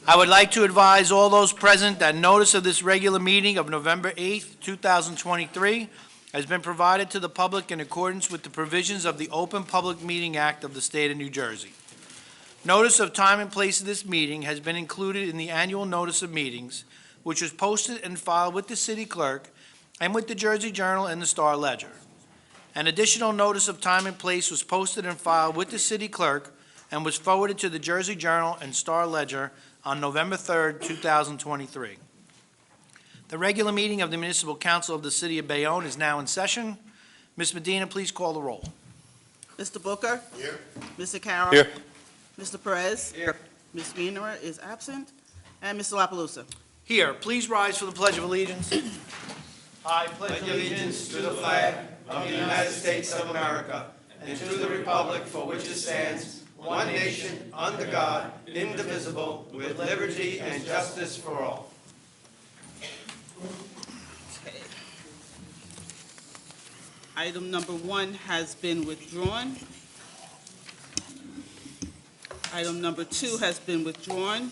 I would like to advise all those present that notice of this regular meeting of November 8th, 2023 has been provided to the public in accordance with the provisions of the Open Public Meeting Act of the State of New Jersey. Notice of time and place of this meeting has been included in the annual notice of meetings, which was posted and filed with the city clerk and with the Jersey Journal and the Star Ledger. An additional notice of time and place was posted and filed with the city clerk and was forwarded to the Jersey Journal and Star Ledger on November 3rd, 2023. The regular meeting of the Municipal Council of the City of Bayonne is now in session. Ms. Medina, please call the roll. Mr. Booker? Here. Mr. Carroll? Here. Mr. Perez? Here. Ms. Wiener is absent. And Mr. La Palusa? Here, please rise for the Pledge of Allegiance. I pledge allegiance to the flag of the United States of America and to the republic for which it stands, one nation, under God, indivisible, with liberty and justice for all. Okay. Item number 1 has been withdrawn. Item number 2 has been withdrawn.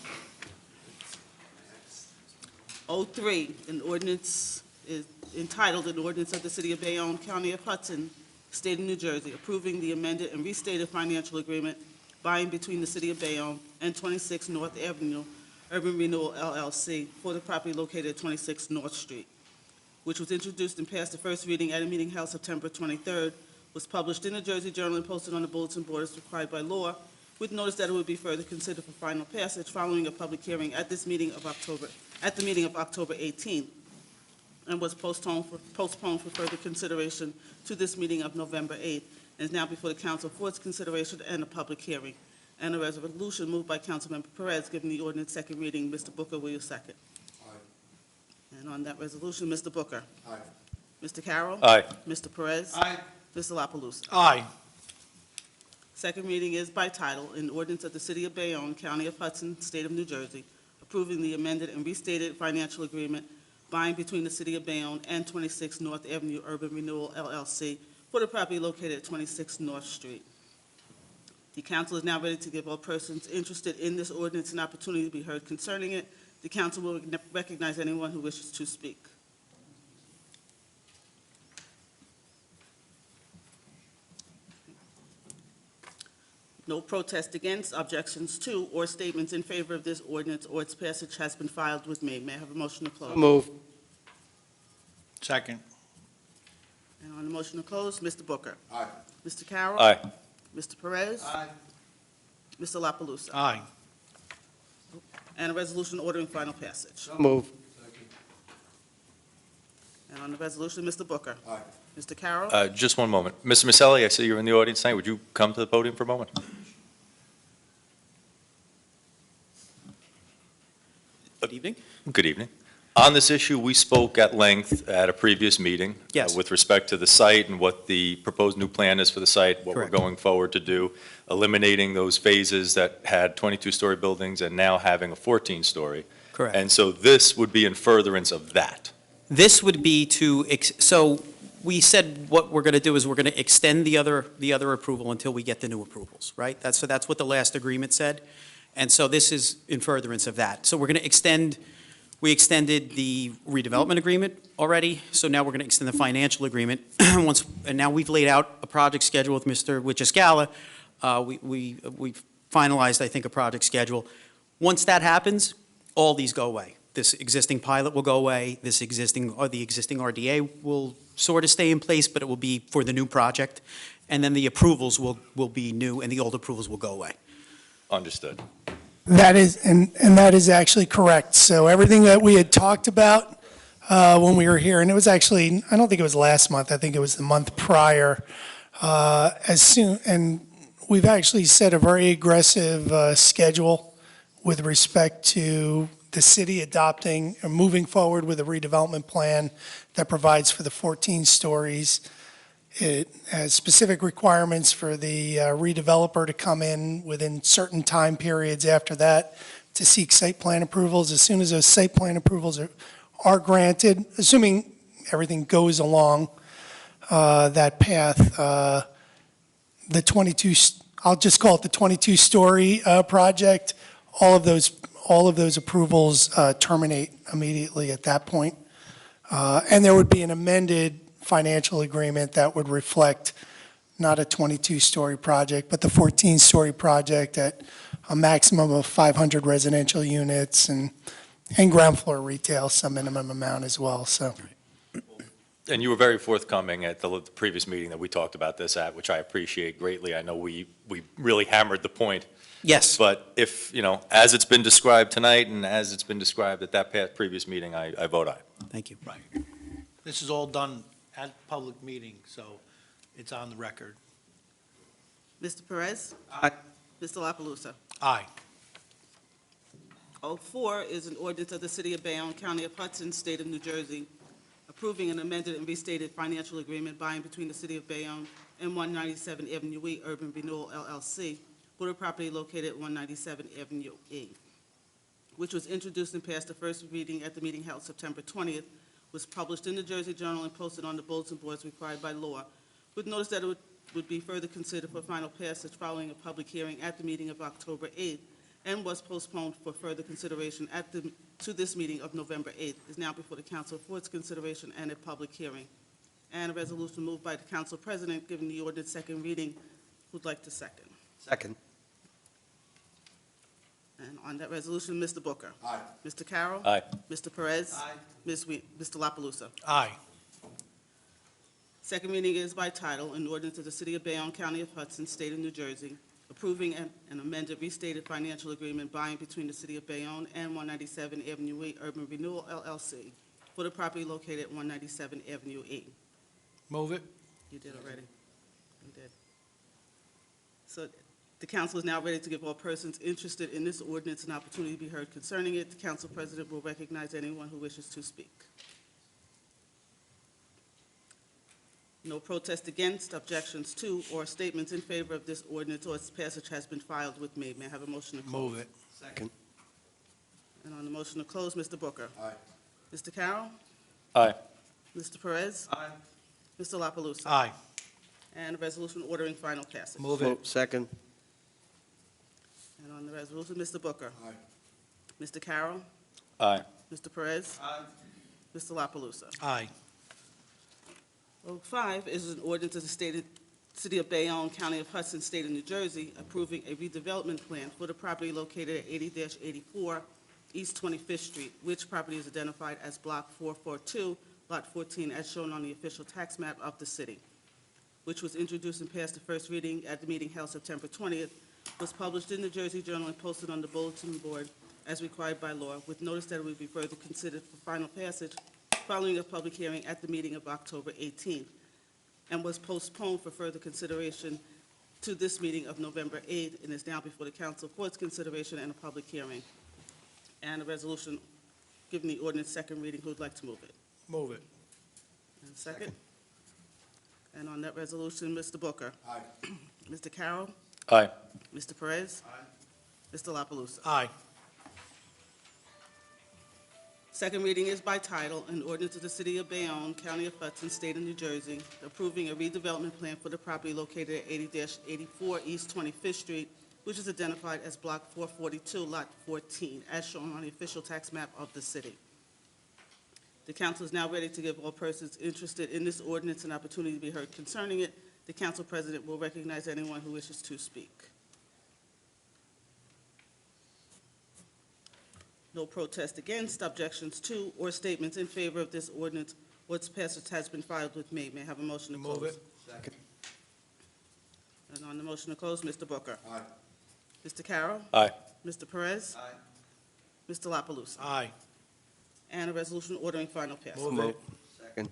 03, an ordinance is entitled, an ordinance of the City of Bayonne, County of Hudson, State of New Jersey, approving the amended and restated financial agreement by and between the City of Bayonne and 26 North Avenue Urban Renewal LLC for the property located at 26 North Street, which was introduced and passed the first reading at a meeting held September 23rd, was published in the Jersey Journal and posted on the bulletin board as required by law, with notice that it would be further considered for final passage following a public hearing at this meeting of October 18th, and was postponed for further consideration to this meeting of November 8th, and is now before the council for its consideration and a public hearing. And a resolution moved by Councilmember Perez, giving the ordinance second reading. Mr. Booker, will you second? Aye. And on that resolution, Mr. Booker. Aye. Mr. Carroll. Aye. Mr. Perez. Aye. Mr. La Palusa. Aye. Second reading is by title, an ordinance of the City of Bayonne, County of Hudson, State of New Jersey, approving the amended and restated financial agreement by and between the City of Bayonne and 26 North Avenue Urban Renewal LLC for the property located at 26 North Street. The council is now ready to give all persons interested in this ordinance an opportunity to be heard concerning it. The council will recognize anyone who wishes to speak. No protest against, objections to, or statements in favor of this ordinance or its passage has been filed with me. May I have a motion to close? Move. Second. And on the motion to close, Mr. Booker. Aye. Mr. Carroll. Aye. Mr. Perez. Aye. Mr. La Palusa. Aye. And a resolution ordering final passage. Move. And on the resolution, Mr. Booker. Aye. Mr. Carroll. Just one moment. Mr. Maselli, I see you're in the audience tonight. Would you come to the podium for a moment? Good evening. Good evening. On this issue, we spoke at length at a previous meeting. Yes. With respect to the site and what the proposed new plan is for the site, what Correct. we're going forward to do, eliminating those phases that had 22-story buildings and now having a 14-story. Correct. And so this would be in furtherance of that. This would be to, so we said what we're going to do is we're going to extend the other approval until we get the new approvals, right? That's what the last agreement said. And so this is in furtherance of that. So we're going to extend, we extended the redevelopment agreement already, so now we're going to extend the financial agreement. And now we've laid out a project schedule with Mr. Wichiscala. We've finalized, I think, a project schedule. Once that happens, all these go away. This existing pilot will go away. The existing RDA will sort of stay in place, but it will be for the new project. And then the approvals will be new, and the old approvals will go away. Understood. That is, and that is actually correct. So everything that we had talked about when we were here, and it was actually, I don't think it was last month, I think it was the month prior, and we've actually set a very aggressive schedule with respect to the city adopting or moving forward with a redevelopment plan that provides for the 14 stories. It has specific requirements for the redeveloper to come in within certain time periods after that to seek site plan approvals. As soon as those site plan approvals are granted, assuming everything goes along that path, the 22, I'll just call it the 22-story project, all all of those approvals terminate immediately at that point. And there would be an amended financial agreement that would reflect not a 22-story project, but the 14-story project at a maximum of 500 residential units and ground floor retail, some minimum amount as well, so. And you were very forthcoming at the previous meeting that we talked about this at, which I appreciate greatly. I know we really hammered the point. Yes. But if, as it's been described tonight and as it's been described at that previous meeting, I vote aye. Thank you. Right. This is all done at public meeting, so it's on the record. Mr. Perez? Aye. Mr. La Palusa? Aye. 04 is an ordinance of the City of Bayonne, County of Hudson, State of New Jersey, approving an amended and restated financial agreement by and between the City of Bayonne and 197 Avenue E Urban Renewal LLC for the property located at 197 Avenue E, which was introduced and passed the first reading at the meeting held September 20th, was published in the Jersey Journal and posted on the bulletin boards required by law, with notice that it would be further considered for final passage following a public hearing at the meeting of October 8th, and was postponed for further consideration to this meeting of November 8th, is now before the council for its consideration and a public hearing. And a resolution moved by the council president, giving the ordinance second reading. Who'd like to second? Second. And on that resolution, Mr. Booker. Aye. Mr. Carroll. Aye. Mr. Perez. Aye. Mr. La Palusa. Aye. Second reading is by title, an ordinance of the City of Bayonne, County of Hudson, State of New Jersey, approving an amended restated financial agreement by and between the City of Bayonne and 197 Avenue E Urban Renewal LLC for the property located at 197 Avenue E. Move it. You did already. You did. So the council is now ready to give all persons interested in this ordinance an opportunity to be heard concerning it. The council president will recognize anyone who wishes to speak. No protest against, objections to, or statements in favor of this ordinance or its passage has been filed with me. May I have a motion to close? Move it. Second. And on the motion to close, Mr. Booker. Aye. Mr. Carroll. Aye. Mr. Perez. Aye. Mr. La Palusa. Aye. And a resolution ordering final passage. Move it. Second. And on the resolution, Mr. Booker. Aye. Mr. Carroll. Aye. Mr. Perez. Aye. Mr. La Palusa. Aye. 05 is an ordinance of the City of Bayonne, County of Hudson, State of New Jersey, approving a redevelopment plan for the property located at 80-84 East 25th Street, which property is identified as Block 442, Lot 14, as shown on the official tax map of the city, which was introduced and passed the first reading at the meeting held September 20th, was published in the Jersey Journal and posted on the bulletin board as required by law, with notice that it would be further considered for final passage following a public hearing at the meeting of October 18th, and was postponed for further consideration to this meeting of November 8th, and is now before the council for its consideration and a public hearing. And a resolution giving the ordinance second reading. Who would like to move it? Move it. And second? And on that resolution, Mr. Booker. Aye. Mr. Carroll. Aye. Mr. Perez. Aye. Mr. La Palusa. Aye. Second reading is by title, an ordinance of the City of Bayonne, County of Hudson, State of New Jersey, approving a redevelopment plan for the property located at 80-84 East 25th Street, which is identified as Block 442, Lot 14, as shown on the official tax map of the city. The council is now ready to give all persons interested in this ordinance an opportunity to be heard concerning it. The council president will recognize anyone who wishes to speak. No protest against, objections to, or statements in favor of this ordinance or its passage has been filed with me. May I have a motion to close? Move it. Second. And on the motion to close, Mr. Booker. Aye. Mr. Carroll. Aye. Mr. Perez. Aye. Mr. La Palusa. Aye. And a resolution ordering final passage. Move it. Second.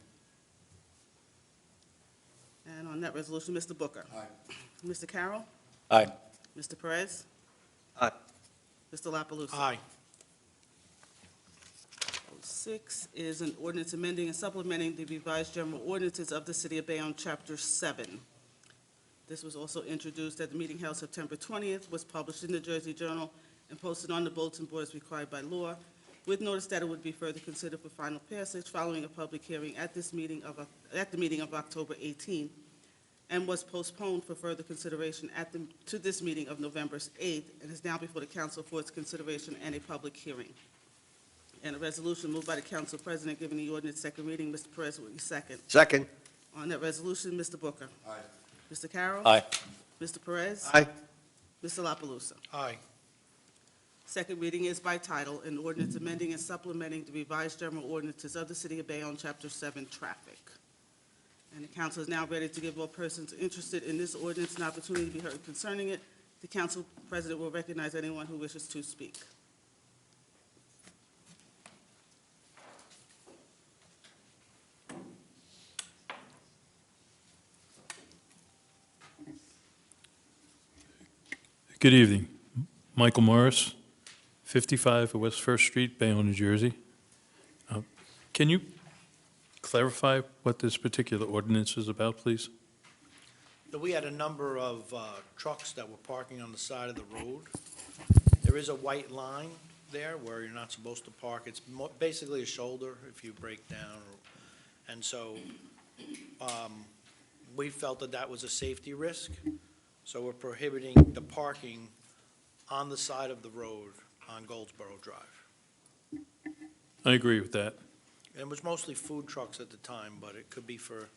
And on that resolution, Mr. Booker. Aye. Mr. Carroll. Aye. Mr. Perez. Aye. Mr. La Palusa. Aye. 06 is an ordinance amending and supplementing the revised general ordinances of the City of Bayonne, Chapter 7. This was also introduced at the meeting held September 20th, was published in the Jersey Journal, and posted on the bulletin board as required by law, with notice that it would be further considered for final passage following a public hearing at the meeting of October 18th, and was postponed for further consideration to this meeting of November 8th, and is now before the council for its consideration and a public hearing. And a resolution moved by the council president giving the ordinance second reading. Mr. Perez, will you second? Second. On that resolution, Mr. Booker. Aye. Mr. Carroll. Aye. Mr. Perez. Aye. Mr. La Palusa. Aye. Second reading is by title, an ordinance amending and supplementing the revised general ordinances of the City of Bayonne, Chapter 7, Traffic. And the council is now ready to give all persons interested in this ordinance an opportunity to be heard concerning it. The council president will recognize anyone who wishes to speak. Good evening. Michael Morris, 55 West First Street, Bayonne, New Jersey. Can you clarify what this particular ordinance is about, please? We had a number of trucks that were parking on the side of the road. There is a white line there where you're not supposed to park. It's basically a shoulder if you break down. And so we felt that that was a safety risk. So we're prohibiting the parking on the side of the road on Goldsboro Drive. I agree with that. It was mostly food trucks at the time, but it could be for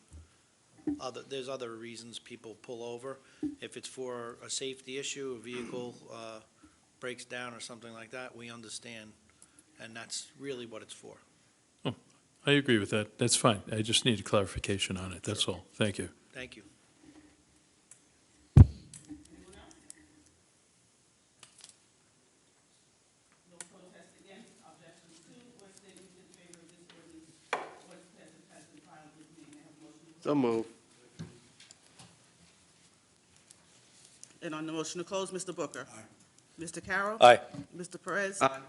there's other reasons people pull over. If it's for a safety issue, a vehicle breaks down or something like that, we understand, and that's really what it's for. I agree with that. That's fine. I just need clarification on it. That's all. Thank you. Thank you. No protest against, objections to, or statements in favor of this ordinance, or its passage has been filed with me. May I have a motion? So move. And on the motion to close, Mr. Booker. Aye. Mr. Carroll. Aye. Mr. Perez. Aye.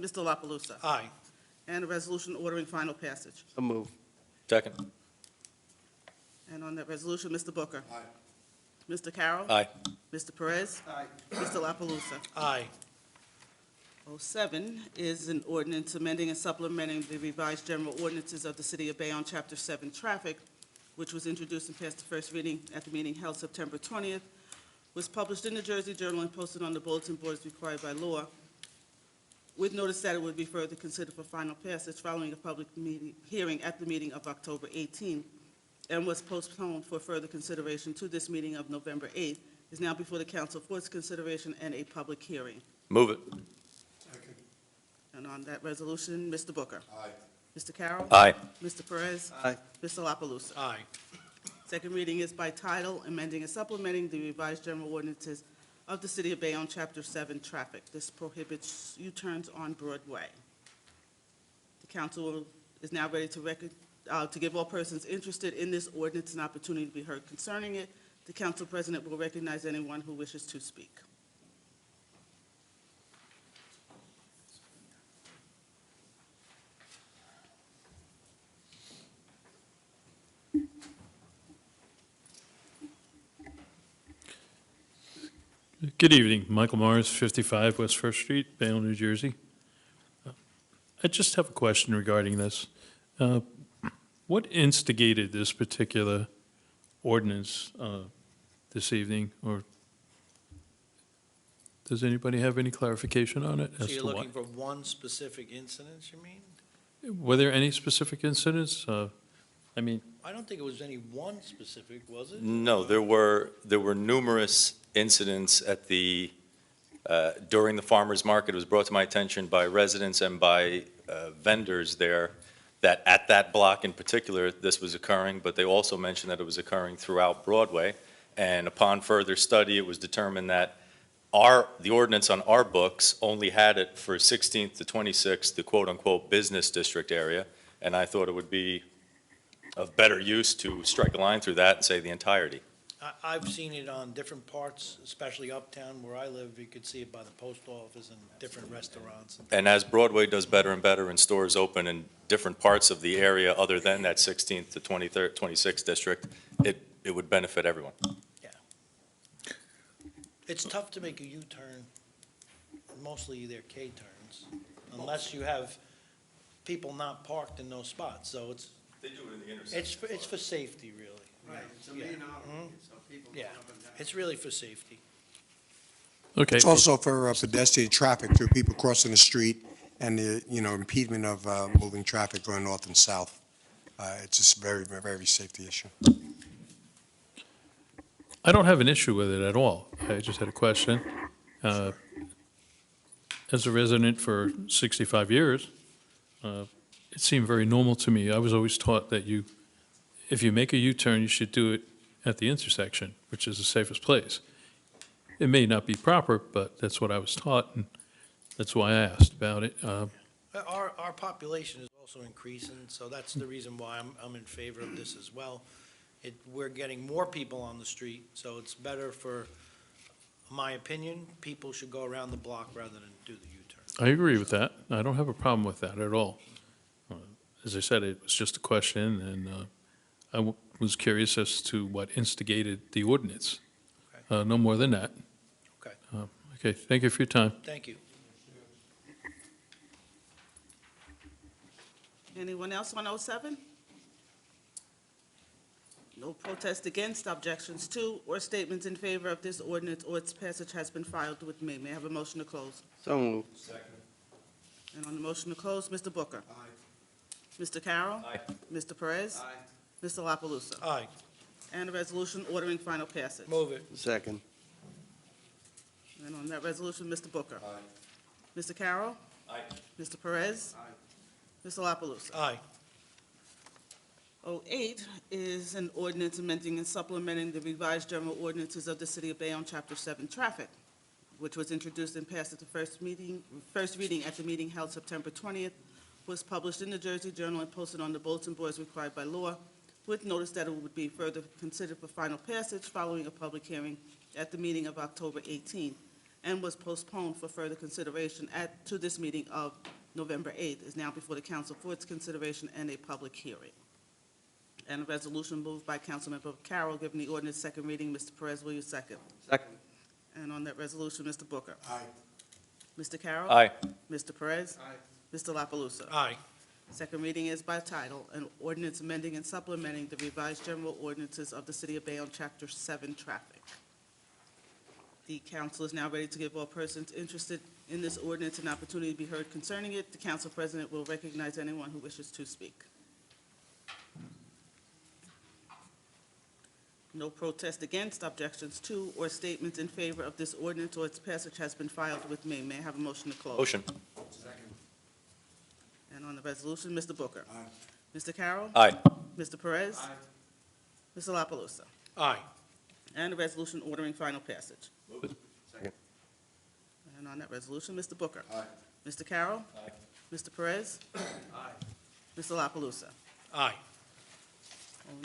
Mr. La Palusa. Aye. And a resolution ordering final passage. So move. Second. And on that resolution, Mr. Booker. Aye. Mr. Carroll. Aye. Mr. Perez. Aye. Mr. La Palusa. Aye. 07 is an ordinance amending and supplementing the revised general ordinances of the City of Bayonne, Chapter 7, Traffic, which was introduced and passed the first reading at the meeting held September 20th, was published in the Jersey Journal and posted on the bulletin board as required by law, with notice that it would be further considered for final passage following a public hearing at the meeting of October 18, and was postponed for further consideration to this meeting of November 8th, is now before the council for its consideration and a public hearing. Move it. Second. And on that resolution, Mr. Booker. Aye. Mr. Carroll. Aye. Mr. Perez. Aye. Mr. La Palusa. Aye. Second reading is by title, amending and supplementing the revised general ordinances of the City of Bayonne, Chapter 7, Traffic. This prohibits U-turns on Broadway. The council is now ready to give all persons interested in this ordinance an opportunity to be heard concerning it. The council president will recognize anyone who wishes to speak. Good evening. Michael Morris, 55 West First Street, Bayonne, New Jersey. I just have a question regarding this. What instigated this particular ordinance this evening, or does anybody have any clarification on it So as you're to what? looking for one specific incident, you mean? Were there any specific incidents? I mean, I don't think it was any one specific, was it? No, there were numerous incidents at during the farmer's market. It was brought to my attention by residents and by vendors there that at that block in particular, this was occurring, but they also mentioned that it was occurring throughout Broadway. And upon further study, it was determined that the ordinance on our books only had it for 16th to 26th, the quote-unquote business district area. And I thought it would be of better use to strike a line through that and say the entirety. I've seen it on different parts, especially uptown where I live. You could see it by the post office and different restaurants. And as Broadway does better and better and stores open in different parts of the area other than that 16th to 23rd, 26th district, it would benefit everyone. It's tough to make a U-turn, mostly they're K-turns, unless you have people not parked in those spots. So They do it in the intersection. it's for safety, really. know, It's a main artery, so people Yeah. get up and down. it's really for safety. Okay, It's also for pedestrian traffic through people crossing the street and the, impediment of moving traffic going north and south. It's just very, very, very safety issue. I don't have an issue with it at all. I just had a question. Uh, As a resident for 65 years, it seemed very normal to me. I was always taught that if you make a U-turn, you should do it at the intersection, which is the safest place. It may not be proper, but that's what I was taught, and that's why I asked about it. Our population is also increasing, so that's the reason why I'm in favor of this as well. We're getting more people on the street, so it's better for, my opinion, people should go around the block rather than do the U-turn. I agree with that. I don't have a problem with that at all. As I said, it was just a question, and I was curious as to what instigated the ordinance. No more than that. Okay. Okay, thank you for your time. Thank you. Anyone else on 07? No protest against, objections to, or statements in favor of this ordinance or its passage has been filed with me. May I have a motion to close? So moved. And on the motion to close, Mr. Booker. Aye. Mr. Carroll. Aye. Mr. Perez. Aye. Mr. La Palusa. Aye, And a resolution ordering final passage. move it. Second. And on that resolution, Mr. Booker. Aye. Mr. Carroll. Aye. Mr. Perez. Aye. Mr. La Palusa. Aye, 08 is an ordinance amending and supplementing the revised general ordinances of the City of Bayonne, Chapter 7, Traffic, which was introduced and passed at the first reading at the meeting held September 20th, was published in the Jersey Journal and posted on the bulletin board as required by law, with notice that it would be further considered for final passage following a public hearing at the meeting of October 18th, and was postponed for further consideration to this meeting of November 8th, is now before the council for its consideration and a public hearing. And a resolution moved by Councilmember Carroll, giving the ordinance second reading. Mr. Perez, will you second? Second. And on that resolution, Mr. Booker. Aye. Mr. Carroll. Aye. Mr. Perez. Aye. Mr. La Palusa. aye, Second reading is by title, an ordinance amending and supplementing the revised general ordinances of the City of Bayonne, Chapter 7, Traffic. The council is now ready to give all persons interested in this ordinance an opportunity to be heard concerning it. The council president will recognize anyone who wishes to speak. No protest against, objections to, or statements in favor of this ordinance or its passage has been filed with me. May I have a motion to close? Motion. Second. And on the resolution, Mr. Booker. Aye. Mr. Carroll. Aye. Mr. Perez. Aye. Mr. La Palusa. aye, And a resolution ordering final passage. Move it. Second. And on that resolution, Mr. Booker. Aye. Mr. Carroll. Aye. Mr. Perez. Aye. Mr. La Palusa. aye,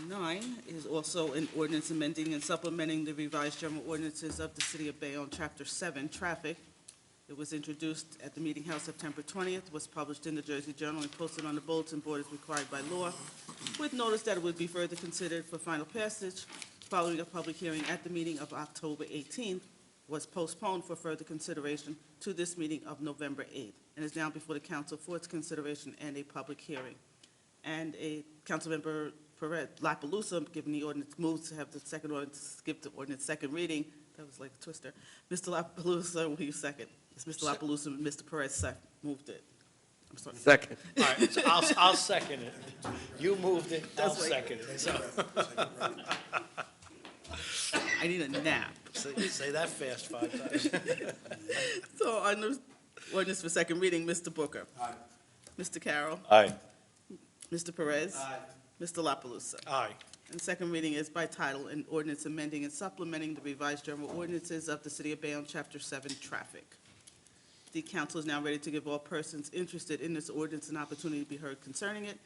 09 is also an ordinance amending and supplementing the revised general ordinances of the City of Bayonne, Chapter 7, Traffic. It was introduced at the meeting held September 20th, was published in the Jersey Journal and posted on the bulletin board as required by law, with notice that it would be further considered for final passage following a public hearing at the meeting of October 18th, was postponed for further consideration to this meeting of November 8th, and is now before the council for its consideration and a public hearing. And a Councilmember Perez, La Palusa, given the ordinance, moves to have the second ordinance, skip the ordinance second reading. That was like a twister. Mr. La Palusa, will you second? It's Mr. La Palusa and Mr. Perez moved it. I'm sorry. Second. all right, so I'll second it. You moved it, I'll That's right. second it, so. I need a nap. Say that fast 5 times. So on the ordinance for second reading, Mr. Booker. Aye. Mr. Carroll. Aye. Mr. Perez. Aye. Mr. La Palusa. Aye, And second reading is by title, an ordinance amending and supplementing the revised general ordinances of the City of Bayonne, Chapter 7, Traffic. The council is now ready to give all persons interested in this ordinance an opportunity to be heard concerning it.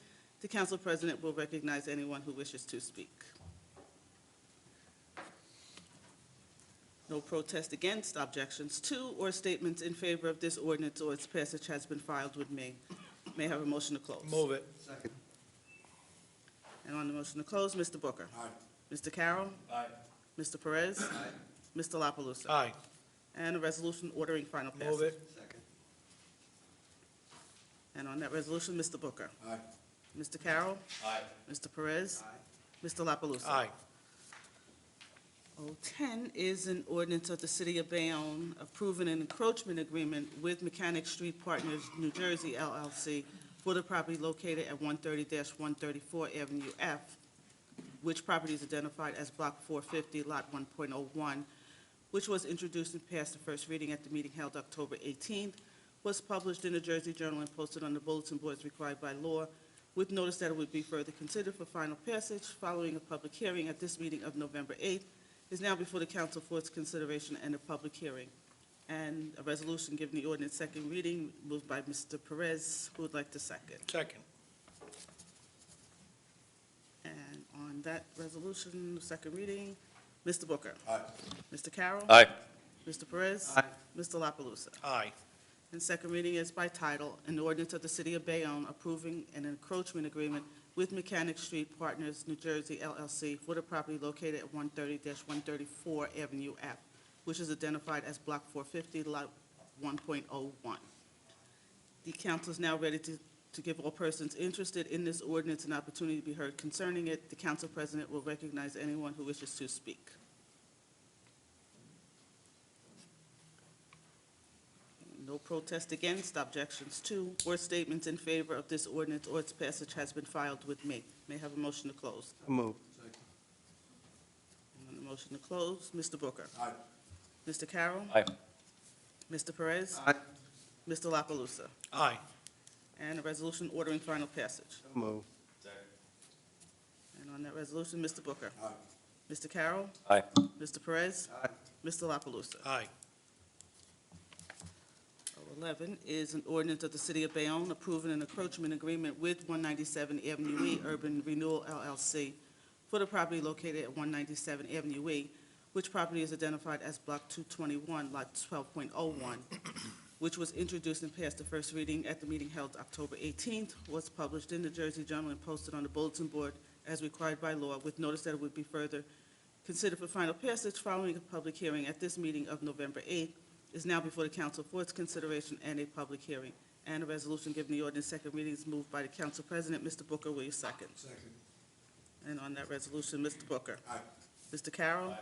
The council president will recognize anyone who wishes to speak. No protest against, objections to, or statements in favor of this ordinance or its passage has been filed with me. May I have a motion to close? move it. Second. And on the motion to close, Mr. Booker. Aye. Mr. Carroll. Aye. Mr. Perez. Mr. La Palusa. Aye, And a resolution ordering final passage. move it. Second. And on that resolution, Mr. Booker. Aye. Mr. Carroll. Aye. Mr. Perez. Aye. Mr. La Palusa. Aye, 010 is an ordinance of the City of Bayonne approving an encroachment agreement with Mechanic Street Partners, New Jersey LLC for the property located at 130-134 Avenue F, which property is identified as Block 450, Lot 1.01, which was introduced and passed the first reading at the meeting held October 18th, was published in the Jersey Journal and posted on the bulletin boards required by law, with notice that it would be further considered for final passage following a public hearing at this meeting of November 8th, is now before the council for its consideration and a public hearing. And a resolution giving the ordinance second reading, moved by Mr. Perez, who would like to second. Second. And on that resolution, second reading, Mr. Booker. Aye. Mr. Carroll. Aye. Mr. Perez. Aye. Mr. La Palusa. Aye. And second reading is by title, an ordinance of the City of Bayonne approving an encroachment agreement with Mechanic Street Partners, New Jersey LLC for the property located at 130-134 Avenue F, which is identified as Block 450, Lot 1.01. The council is now ready to give all persons interested in this ordinance an opportunity to be heard concerning it. The council president will recognize anyone who wishes to speak. No protest against, objections to, or statements in favor of this ordinance or its passage has been filed with me. May I have a motion to close? So moved. And on the motion to close, Mr. Booker. Aye. Mr. Carroll. Aye. Mr. Perez. Aye. Mr. La Palusa. Aye. And a resolution ordering final passage. So moved. And on that resolution, Mr. Booker. Aye. Mr. Carroll. Aye. Mr. Perez. Aye. Mr. La Palusa. Aye. 011 is an ordinance of the City of Bayonne approving an encroachment agreement with 197 Avenue E Urban Renewal LLC for the property located at 197 Avenue E, which property is identified as Block 221, Lot 12.01, which was introduced and passed the first reading at the meeting held October 18th, was published in the Jersey Journal and posted on the bulletin board as required by law, with notice that it would be further considered for final passage following a public hearing at this meeting of November 8th, is now before the council for its consideration and a public hearing. And a resolution giving the ordinance second reading is moved by the council president. Mr. Booker, will you second? Second. And on that resolution, Mr. Booker. Aye. Mr. Carroll.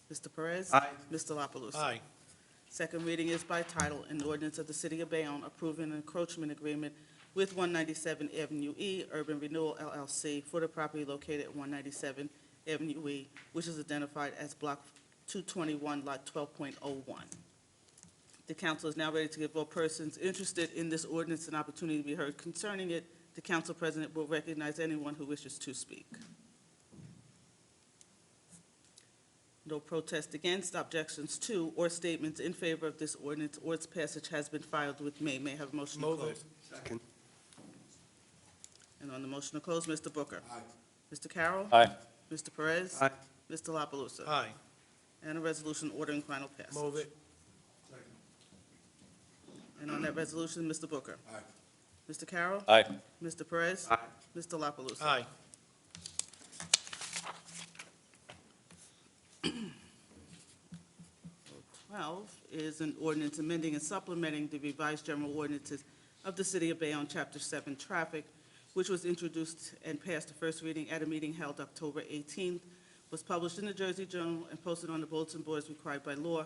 Mr. Perez. Aye. Mr. La Palusa. Aye. Second reading is by title, an ordinance of the City of Bayonne approving an encroachment agreement with 197 Avenue E Urban Renewal LLC for the property located at 197 Avenue E, which is identified as Block 221, Lot 12.01. The council is now ready to give all persons interested in this ordinance an opportunity to be heard concerning it. The council president will recognize anyone who wishes to speak. No protest against, objections to, or statements in favor of this ordinance or its passage has been filed with me. May I have a motion to Move close? it. Second. And on the motion to close, Mr. Booker. Aye. Mr. Carroll. Aye. Mr. Perez. Aye. Mr. La Palusa. Aye. And a resolution ordering final passage. Move it. And on that resolution, Mr. Booker. Aye. Mr. Carroll. Aye. Mr. Perez. Aye. Mr. La Palusa. Aye. Is an ordinance amending and supplementing the revised general ordinances of the City of Bayonne, Chapter 7, Traffic, which was introduced and passed the first reading at a meeting held October 18th, was published in the Jersey Journal and posted on the bulletin boards required by law,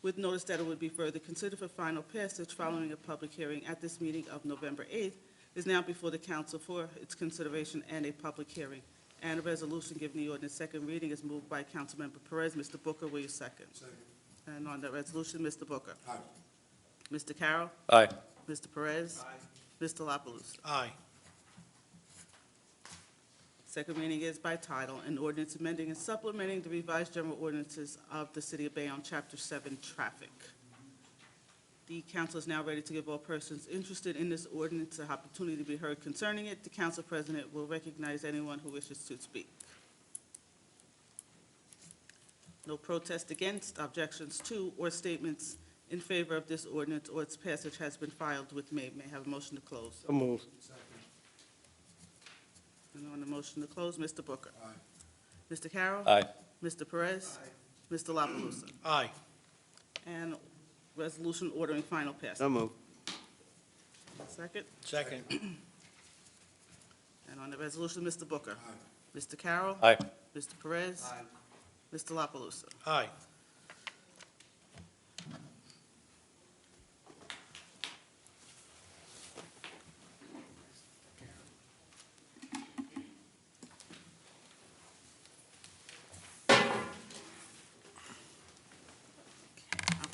with notice that it would be further considered for final passage following a public hearing at this meeting of November 8th, is now before the council for its consideration and a public hearing. And a resolution giving the ordinance second reading is moved by Councilmember Perez. Mr. Booker, will you second? Second. And on that resolution, Mr. Booker. Aye. Mr. Carroll. Aye. Mr. Perez. Mr. La Palusa. Aye. Second reading is by title, an ordinance amending and supplementing the revised general ordinances of the City of Bayonne, Chapter 7, Traffic. The council is now ready to give all persons interested in this ordinance an opportunity to be heard concerning it. The council president will recognize anyone who wishes to speak. No protest against, objections to, or statements in favor of this ordinance or its passage has been filed with me. May I have a motion to close? So moved. And on the motion to close, Mr. Booker. Aye. Mr. Carroll. Aye. Mr. Perez. Mr. La Palusa. Aye. And resolution ordering final passage. So moved. Second. Second. And on the resolution, Mr. Booker. Aye. Mr. Carroll. Aye. Mr. Perez. Mr. La Palusa? Aye.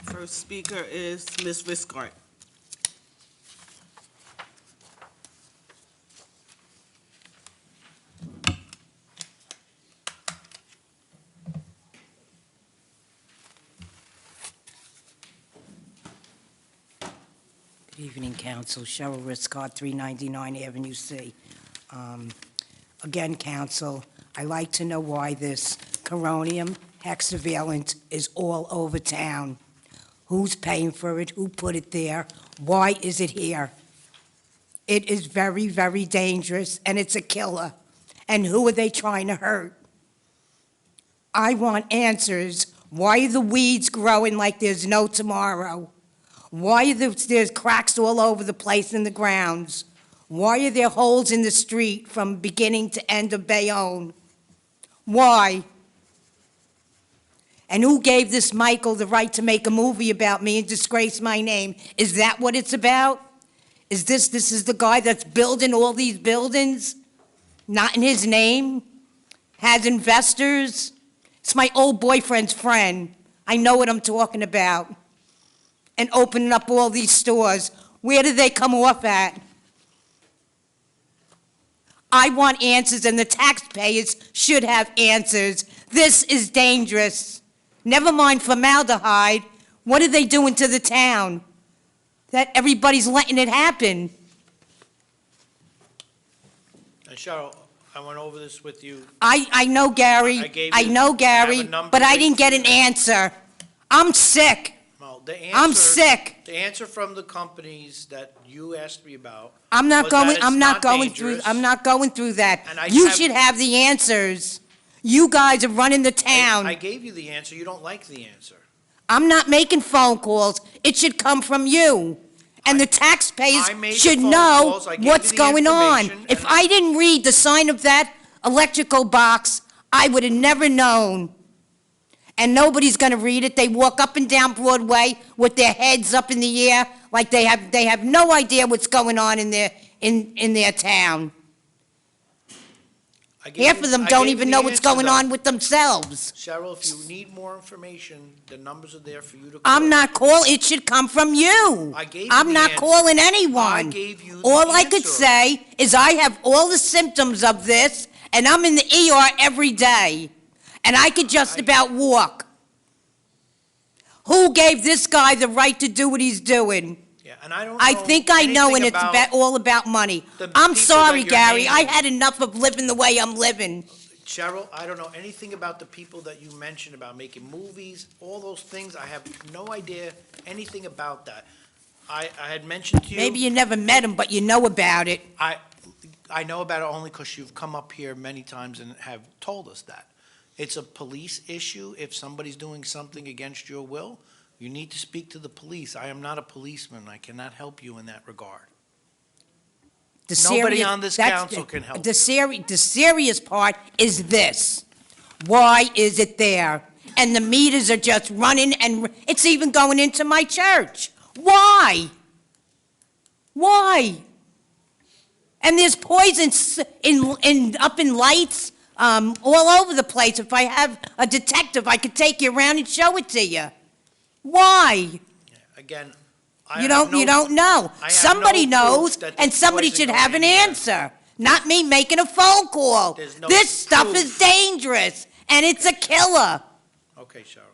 Our first speaker is Ms. Riscart. Good evening, Council. Cheryl Riscott, 399 Avenue C. Again, Council, I like to know why this coronium hexavalent is all over town. Who's paying for it? Who put it there? Why is it here? It is very, very dangerous, and it's a killer. And who are they trying to hurt? I want answers. Why are the weeds growing like there's no tomorrow? Why are there's cracks all over the place in the grounds? Why are there holes in the street from beginning to end of Bayonne? Why? And who gave this Michael the right to make a movie about me and disgrace my name? Is that what it's about? Is this is the guy that's building all these buildings? Not in his name? Has investors? It's my old boyfriend's friend. I know what I'm talking about. And opening up all these stores. Where do they come off at? I want answers, and the taxpayers should have answers. This is dangerous. Never mind formaldehyde. What are they doing to the town? That everybody's letting it happen. And Cheryl, I went over this with you. I know, Gary. I gave I you- know, I Gary, have a number but I right didn't get an here. answer. I'm sick. Well, the answer. I'm sick. The answer from the companies that you asked me about. I'm not was that going, it's I'm not going dangerous. through, I'm not going through that. And I You have- should have the answers. You guys are running the town. I gave you the answer. You don't like the answer. I'm not making phone calls. It should come from you. And the taxpayers I made the should phone know calls. I gave what's you the going on. information, If and- I didn't read the sign of that electrical box, I would have never known. And nobody's gonna read it. They walk up and down Broadway with their heads up in the air like they have no idea what's going on in their town. I gave Half you- of them I don't gave even you know the what's answer, going though. on with themselves. Cheryl, if you need more information, the numbers are there for you to. I'm call. not calling, it should come from you. I gave you I'm the not answer. calling I anyone. gave you the All I could answer. say is I have all the symptoms of this, and I'm in the ER every day, and I could just about walk. Who gave this guy the right to do what he's doing? Yeah, and I don't know. I think I know, and anything it's about all about money. the I'm people sorry, that you're Gary, I naming. had enough of living the way I'm living. Cheryl, I don't know anything about the people that you mentioned about making movies, all those things. I have no idea anything about that. I had mentioned to you. Maybe you never met him, but you know about it. I know about it only because you've come up here many times and have told us that. It's a police issue. If somebody's doing something against your will, you need to speak to the police. I am not a policeman. I cannot help you in that regard. The Nobody serious- on this that's council the- can help The serious part is this. Why is it there? And the meters are just running, and it's even going into my church. Why? Why? And there's poison up in lights, all over the place. If I have a detective, I could take you around and show it to you. Why? Again, I You have don't know. I have Somebody no proof knows, that and there's somebody poison should have an going in there. answer, not me making a phone call. There's no This stuff proof. is dangerous, and it's a killer. Okay, Cheryl.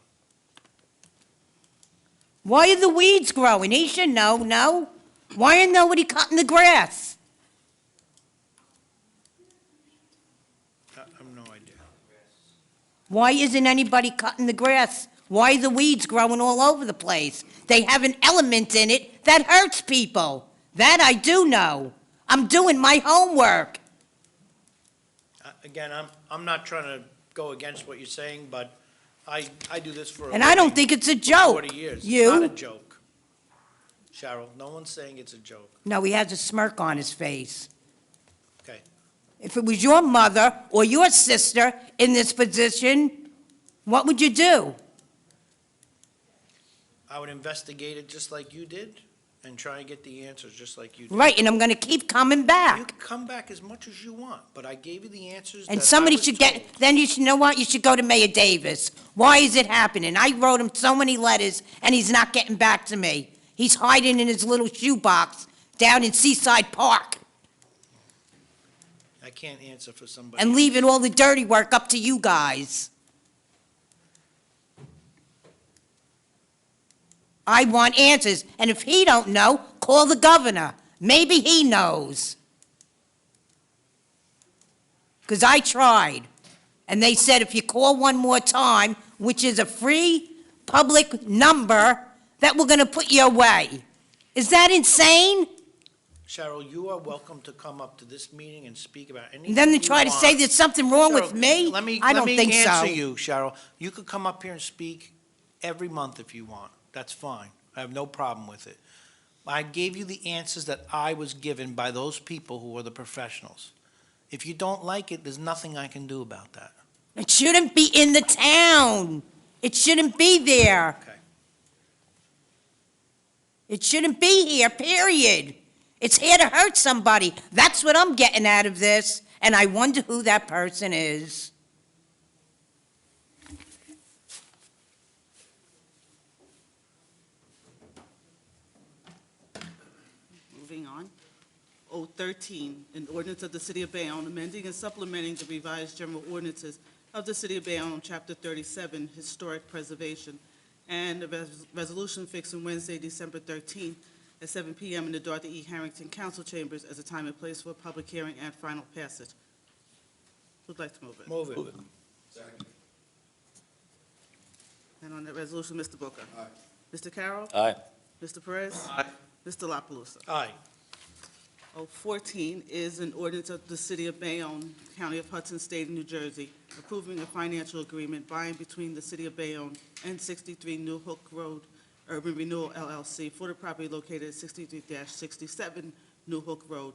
Why are the weeds growing? He should know, no? Why ain't nobody cutting the grass? I have no idea. Why isn't anybody cutting the grass? Why are the weeds growing all over the place? They have an element in it that hurts people. That I do know. I'm doing my homework. Again, I'm not trying to go against what you're saying, but I do this for a And I don't living think it's a for joke. 40 years. You? It's not a joke. Cheryl, no one's saying it's a joke. No, he has a smirk on his face. Okay. If it was your mother or your sister in this position, What would you do? I would investigate it just like you did and try and get the answers just like you did. Right, and I'm going to keep coming You back. can come back as much as you want, but I gave you the answers that And I somebody was should told. get, then you should know what? You should go to Mayor Davis. Why is it happening? I wrote him so many letters, and he's not getting back to me. He's hiding in his little shoebox down in Seaside Park I can't answer for somebody. and leaving all the dirty work up to you guys. I want answers, and if he don't know, call the governor. Maybe he knows. Because I tried, and they said if you call one more time, which is a free public number, that we're going to put you away. Is that insane? Cheryl, you are welcome to come up to this meeting and speak about anything And then you to try to want. say there's something wrong with Cheryl, me? I don't think so. Let me answer you, Cheryl. You could come up here and speak every month if you want. That's fine. I have no problem with it. I gave you the answers that I was given by those people who are the professionals. If you don't like it, there's nothing I can do about that. It shouldn't be in the town. It shouldn't be there. Okay. It shouldn't be here, period. It's here to hurt somebody. That's what I'm getting out of this, and I wonder who that person is. Moving on. 013, an ordinance of the City of Bayonne amending and supplementing the revised general ordinances of the City of Bayonne, Chapter 37, Historic Preservation, and a resolution fixing Wednesday, December 13th at 7 p.m. in the Dorothy E. Harrington Council Chambers as a time and place for a public hearing and final passage. Who'd like to move it? Move it. And on that resolution, Mr. Booker. Aye. Mr. Carroll. Aye. Mr. Perez. Aye. Mr. La Palusa. Aye. 014 is an ordinance of the City of Bayonne, County of Hudson, State of New Jersey, approving a financial agreement by and between the City of Bayonne and 63 New Hook Road Urban Renewal LLC for the property located at 63-67 New Hook Road,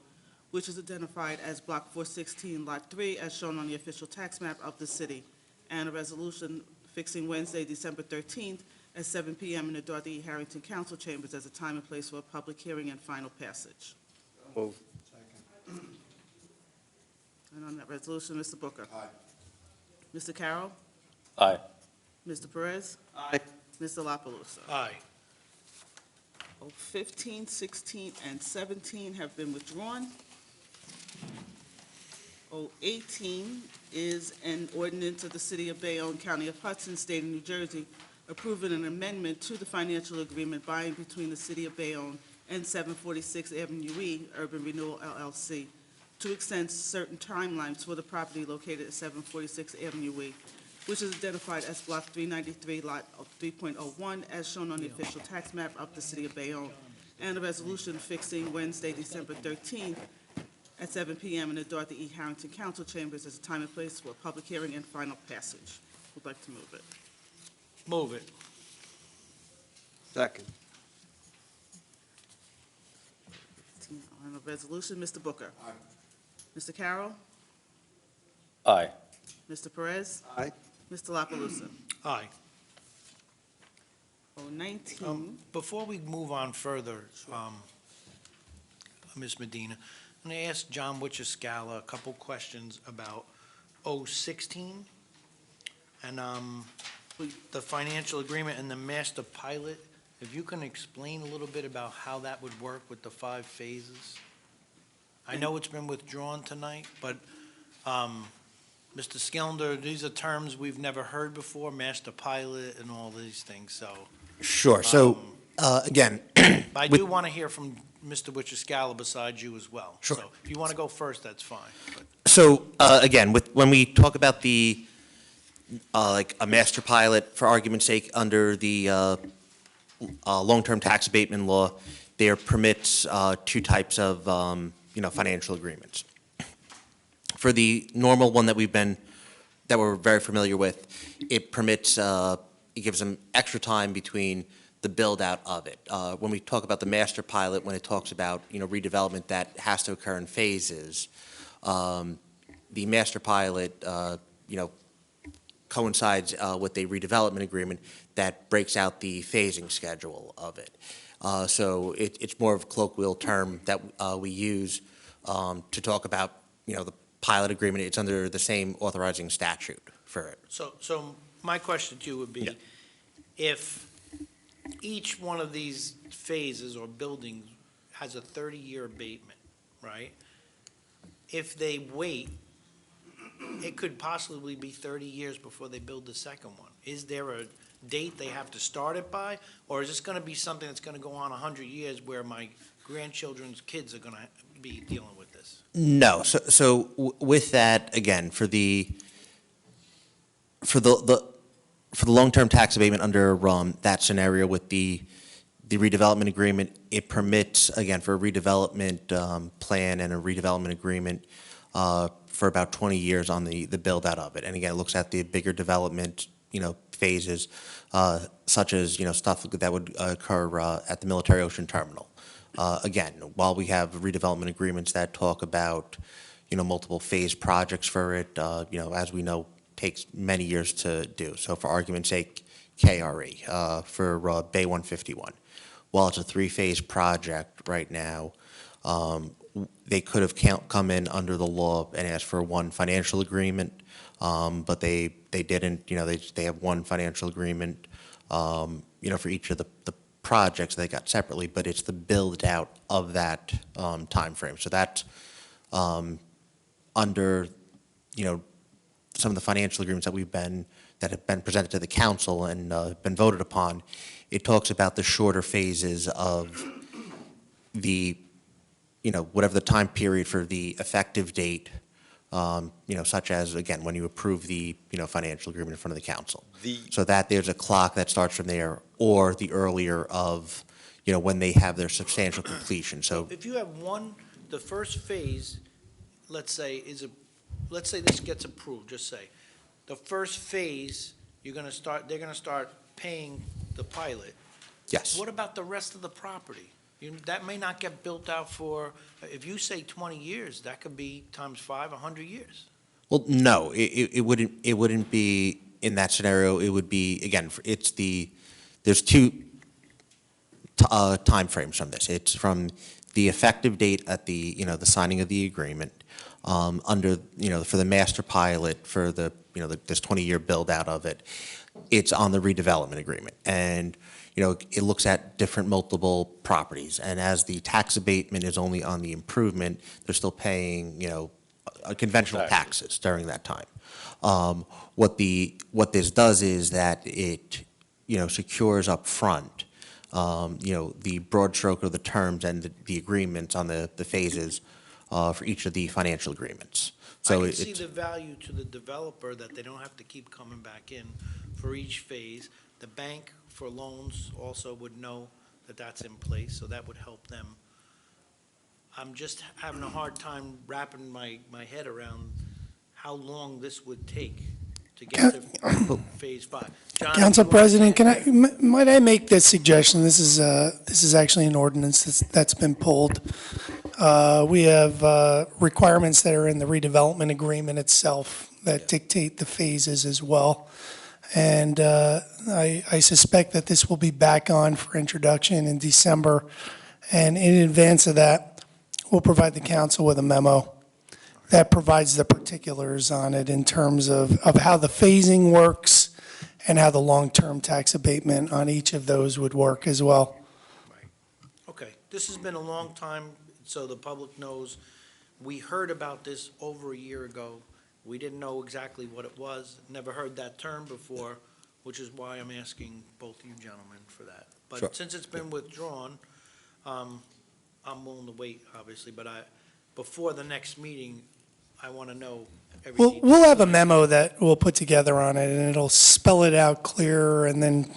which is identified as Block 416, Lot 3, as shown on the official tax map of the city, and a resolution fixing Wednesday, December 13th at 7 p.m. in the Dorothy E. Harrington Council Chambers as a time and place for a public hearing and final passage. Move. And on that resolution, Mr. Booker. Aye. Mr. Carroll. Aye. Mr. Perez. Aye. Mr. La Palusa. Aye. 15, 16, and 17 have been withdrawn. 18 is an ordinance of the City of Bayonne, County of Hudson, State of New Jersey, approving an amendment to the financial agreement by and between the City of Bayonne and 746 Avenue E Urban Renewal LLC to extend certain timelines for the property located at 746 Avenue E, which is identified as Block 393, Lot 3.01, as shown on the official tax map of the City of Bayonne, and a resolution fixing Wednesday, December 13th at 7 p.m. in the Dorothy E. Harrington Council Chambers as a time and place for a public hearing and final passage. Would like to move it. Move it. Second. On the resolution, Mr. Booker. Aye. Mr. Carroll. Aye. Mr. Perez. Aye. Mr. La Palusa. Aye. 19. Before we move on further, Ms. Medina, I'm going to ask John Wichiscala a couple questions about 016 and the financial agreement and the master pilot. If you can explain a little bit about how that would work with the 5 phases? I know it's been withdrawn tonight, but Mr. Skillender, these are terms we've never heard before, master pilot and all these things, so. Sure. So, again, But I with- do want to hear from Mr. Wichiscala besides you as well. Sure. So if you want to go first, that's fine. But so again, when we talk about the, like a master pilot, for argument's sake, under the long-term tax abatement law, there permits 2 types of, financial agreements. For the normal one that we're very familiar with, it permits, it gives them extra time between the build-out of it. When we talk about the master pilot, when it talks about, redevelopment that has to occur in phases, the master pilot, coincides with a redevelopment agreement that breaks out the phasing schedule of it. So it's more of a colloquial term that we use to talk about, the pilot agreement. It's under the same authorizing statute for it. So my question to you would be, Yeah. if each one of these phases or buildings has a 30-year abatement, right? If they wait, it could possibly be 30 years before they build the second one. Is there a date they have to start it by? Or is this going to be something that's going to go on 100 years where my grandchildren's kids are going to be dealing with this? No. So with that, again, for the long-term tax abatement under that scenario with the redevelopment agreement, it permits, again, for a redevelopment plan and a redevelopment agreement for about 20 years on the build-out of it. And again, it looks at the bigger development, phases, such as, stuff that would occur at the Military Ocean Terminal. Again, while we have redevelopment agreements that talk about, multiple phase projects for it, as we know, takes many years to do. So for argument's sake, KRE for Bay 151. While it's a 3-phase project right now, they could have come in under the law and asked for one financial agreement, but they didn't. They have one financial agreement, for each of the projects they got separately, but it's the build out of that time frame. So that's under, some of the financial agreements that have been presented to the council and been voted upon. It talks about the shorter phases of the, whatever the time period for the effective date, such as, again, when you approve the, financial agreement in front of the council. So that there's a clock that starts from there, or the earlier of, when they have their substantial completion. So If you have the first phase, let's say this gets approved, just say, the first phase, they're going to start paying the pilot. yes. What about the rest of the property? That may not get built out for, if you say 20 years, that could be times 5, 100 years. Well, no, it wouldn't be in that scenario. It would be, again, there's two time frames from this. It's from the effective date at the signing of the agreement, under, for the master pilot for this 20-year build out of it. It's on the redevelopment agreement. And, it looks at different multiple properties. And as the tax abatement is only on the improvement, they're still paying, conventional taxes during that time. What this does is that it, secures up front, the broad stroke of the terms and the agreements on the phases for each of the financial agreements. So I can see the value to the developer that they don't have to keep coming back in for each phase. The bank for loans also would know that that's in place, so that would help them. I'm just having a hard time wrapping my head around how long this would take to get to phase 5. John, Council if you want- President, might I make this suggestion? This is actually an ordinance that's been pulled. We have requirements that are in the redevelopment agreement itself that dictate the phases as well. And I suspect that this will be back on for introduction in December. And in advance of that, we'll provide the council with a memo that provides the particulars on it in terms of how the phasing works and how the long-term tax abatement on each of those would work as well. Okay, this has been a long time, so the public knows. We heard about this over a year ago. We didn't know exactly what it was, never heard that term before, which is why I'm asking both you gentlemen for that. Sure. But since it's been withdrawn, I'm willing to wait, obviously, but before the next meeting, I want to know every detail. We'll have a memo that we'll put together on it, and it'll spell it out clearer, and then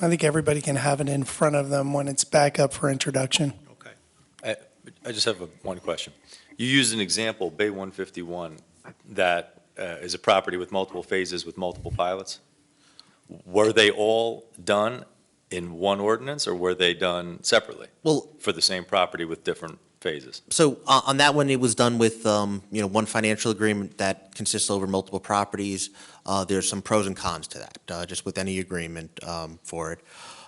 I think everybody can have it in front of them when it's back up for introduction. Okay. I just have one question. You used an example, Bay 151, that is a property with multiple phases with multiple pilots. Were they all done in one ordinance, or were they done separately? Well, For the same property with different phases? So on that one, it was done with, one financial agreement that consists over multiple properties. There's some pros and cons to that, just with any agreement for it.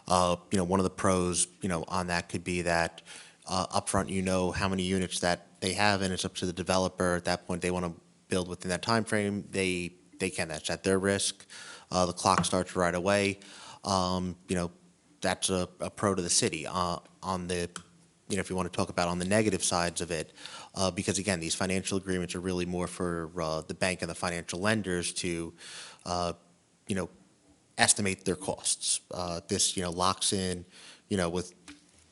One of the pros, on that could be that upfront, you know how many units that they have, and it's up to the developer. At that point, they want to build within that time frame. They can. That's at their risk. The clock starts right away. That's a pro to the city. On the if you want to talk about on the negative sides of it, because again, these financial agreements are really more for the bank and the financial lenders to, estimate their costs. This, locks in, with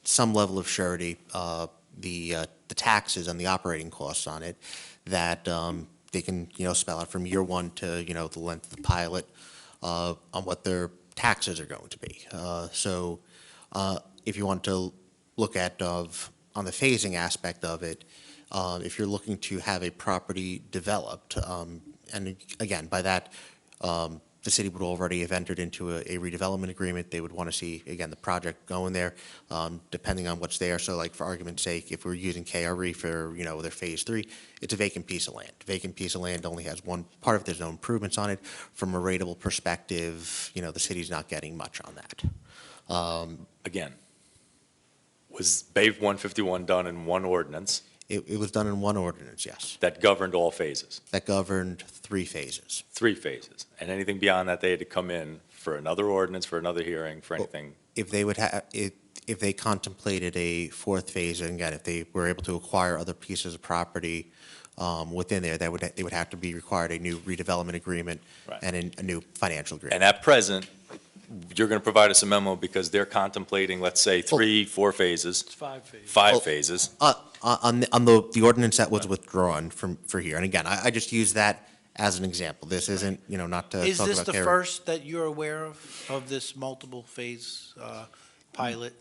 some level of surety, the taxes and the operating costs on it that they can, spell out from year one to, the length of the pilot on what their taxes are going to be. So if you want to look at on the phasing aspect of it, if you're looking to have a property developed, and again, by that, the city would already have entered into a redevelopment agreement. They would want to see, again, the project going there, depending on what's there. So like for argument's sake, if we're using KRE for, their phase 3, it's a vacant piece of land. Vacant piece of land only has one part of it. There's no improvements on it. From a rateable perspective, the city's not getting much on that. Again, was Bay 151 done in one ordinance It was done in one ordinance, yes. that governed all phases? That governed 3 phases. 3 phases. And anything beyond that, they had to come in for another ordinance, for another hearing, for anything? If they would have, if they contemplated a 4th phase, and again, if they were able to acquire other pieces of property within there, they would have to be required a new redevelopment agreement Right. and a new financial agreement. And at present, you're going to provide us a memo because they're contemplating, let's say, 3, 4 phases, It's 5 phases. 5 Well, phases. On the ordinance that was withdrawn for here, and again, I just use that as an example. This isn't, not to talk about. Is this the Karen. first that you're aware of this multiple phase pilot?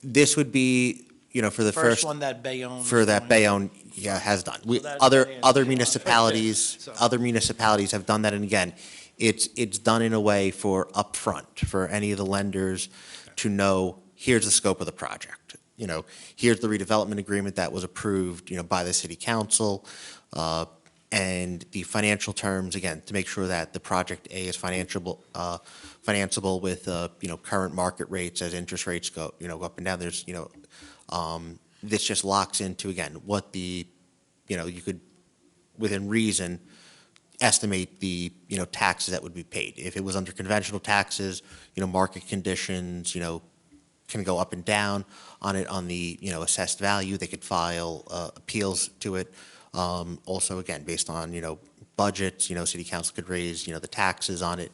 This would be, for the First first, one that Bayonne. for that Bayonne, has done. So that's Other Bayonne. municipalities, So- other municipalities have done that, and again, it's done in a way for upfront, for any of the lenders to know, here's the scope of the project. Here's the redevelopment agreement that was approved, by the city council, and the financial terms, again, to make sure that the project A is financeable with, current market rates as interest rates go, up and down. There's, this just locks into, again, what the, you could, within reason, estimate the, taxes that would be paid. If it was under conventional taxes, market conditions, can go up and down on it, on the, assessed value. They could file appeals to it. Also, again, based on, budgets, city council could raise, the taxes on it.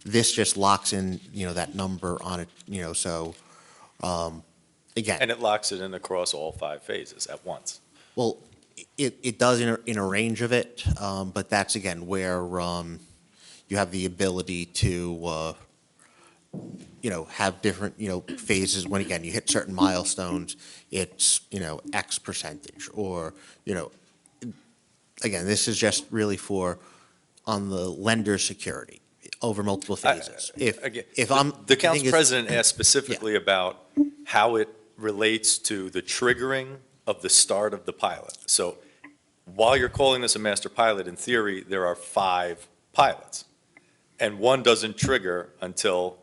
This just locks in, that number on it, so, again. And it locks it in across all 5 phases at once. Well, it does in a range of it, but that's, again, where you have the ability to, have different, phases. When, again, you hit certain milestones, it's, X percentage. Or, again, this is just really for, on the lender security, over multiple phases. Again, If I'm. The thing council is- president asked specifically about how it relates to the triggering of the start of the pilot. So while you're calling this a master pilot, in theory, there are 5 pilots. And one doesn't trigger until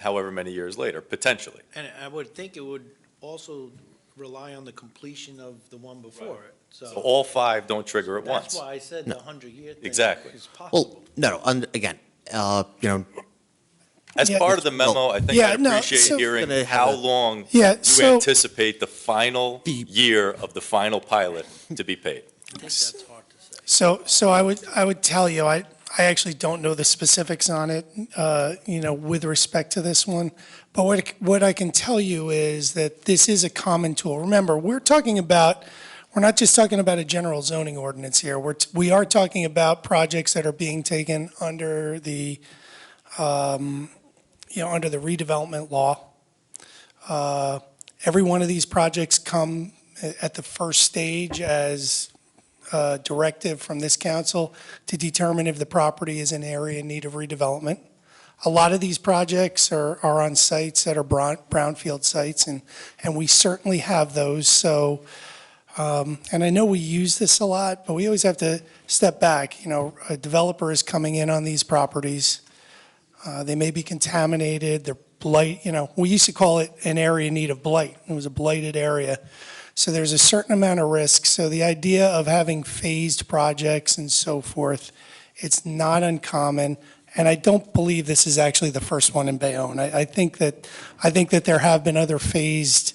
however many years later, potentially. And I would think it would also rely on the completion of the one before it, So so. all 5 don't trigger at once. That's why I said the 100-year thing. Exactly. Is possible. Well, no, again, As Yeah. part of the memo, I think Yeah, I'd no, appreciate so- hearing Gonna have how a- long Yeah, you so, anticipate the final year of the final pilot to be paid. I think that's hard to say. so I would tell you, I actually don't know the specifics on it, with respect to this one. But what I can tell you is that this is a common tool. Remember, we're not just talking about a general zoning ordinance here. We are talking about projects that are being taken under the, under the redevelopment law. Every one of these projects come at the first stage as a directive from this council to determine if the property is an area in need of redevelopment. A lot of these projects are on sites that are brownfield sites, and we certainly have those. So And I know we use this a lot, but we always have to step back. You know, a developer is coming in on these properties. They may be contaminated, they're blight, you know, we used to call it an area in need of blight. It was a blighted area. So there's a certain amount of risk. So the idea of having phased projects and so forth, it's not uncommon. And I don't believe this is actually the first one in Bayonne. I think that there have been other phased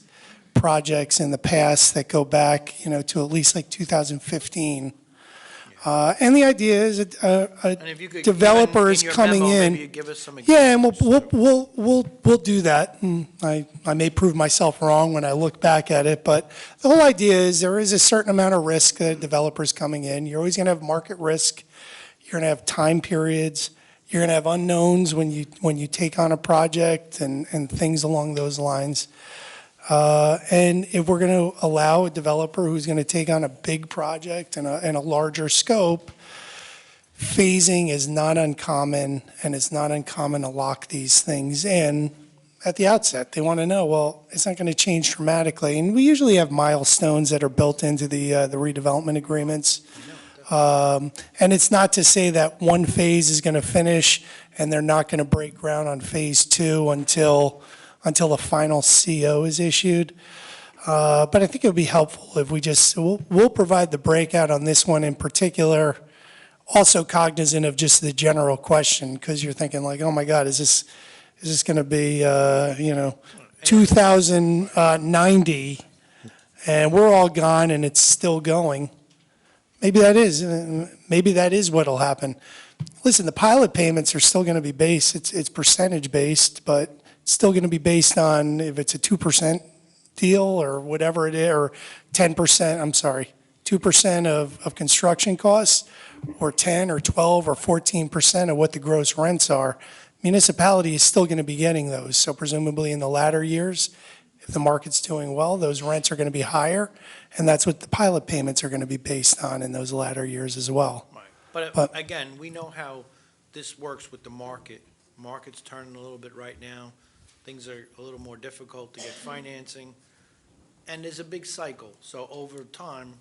projects in the past that go back, you know, to at least like 2015. And the idea is And if you could, developer even is in your coming memo, in. maybe you give us some Yeah, and examples. we'll do that. And I may prove myself wrong when I look back at it, but the whole idea is there is a certain amount of risk that developers coming in. You're always going to have market risk. You're going to have time periods. You're going to have unknowns when you take on a project and things along those lines. And if we're going to allow a developer who's going to take on a big project and a larger scope, phasing is not uncommon, and it's not uncommon to lock these things in at the outset. They want to know, well, it's not going to change dramatically. And we usually have milestones that are built into the redevelopment agreements. And it's not to say that one phase is going to finish and they're not going to break ground on phase two until the final CO is issued. But I think it would be helpful if we'll provide the breakout on this one in particular, also cognizant of just the general question, because you're thinking like, oh my God, is this going to be, 2090 and we're all gone and it's still going? Maybe that is what'll happen. Listen, the pilot payments are still going to be based, it's percentage based, but it's still going to be based on if it's a 2% deal or whatever it is, or 10%, I'm sorry, 2% of construction costs, or 10 or 12 or 14% of what the gross rents are. Municipality is still going to be getting those. So presumably in the latter years, if the market's doing well, those rents are going to be higher, and that's what the pilot payments are going to be based on in those latter years as well. Right. But But- again, we know how this works with the market. Market's turning a little bit right now. Things are a little more difficult to get financing. And there's a big cycle. So over time,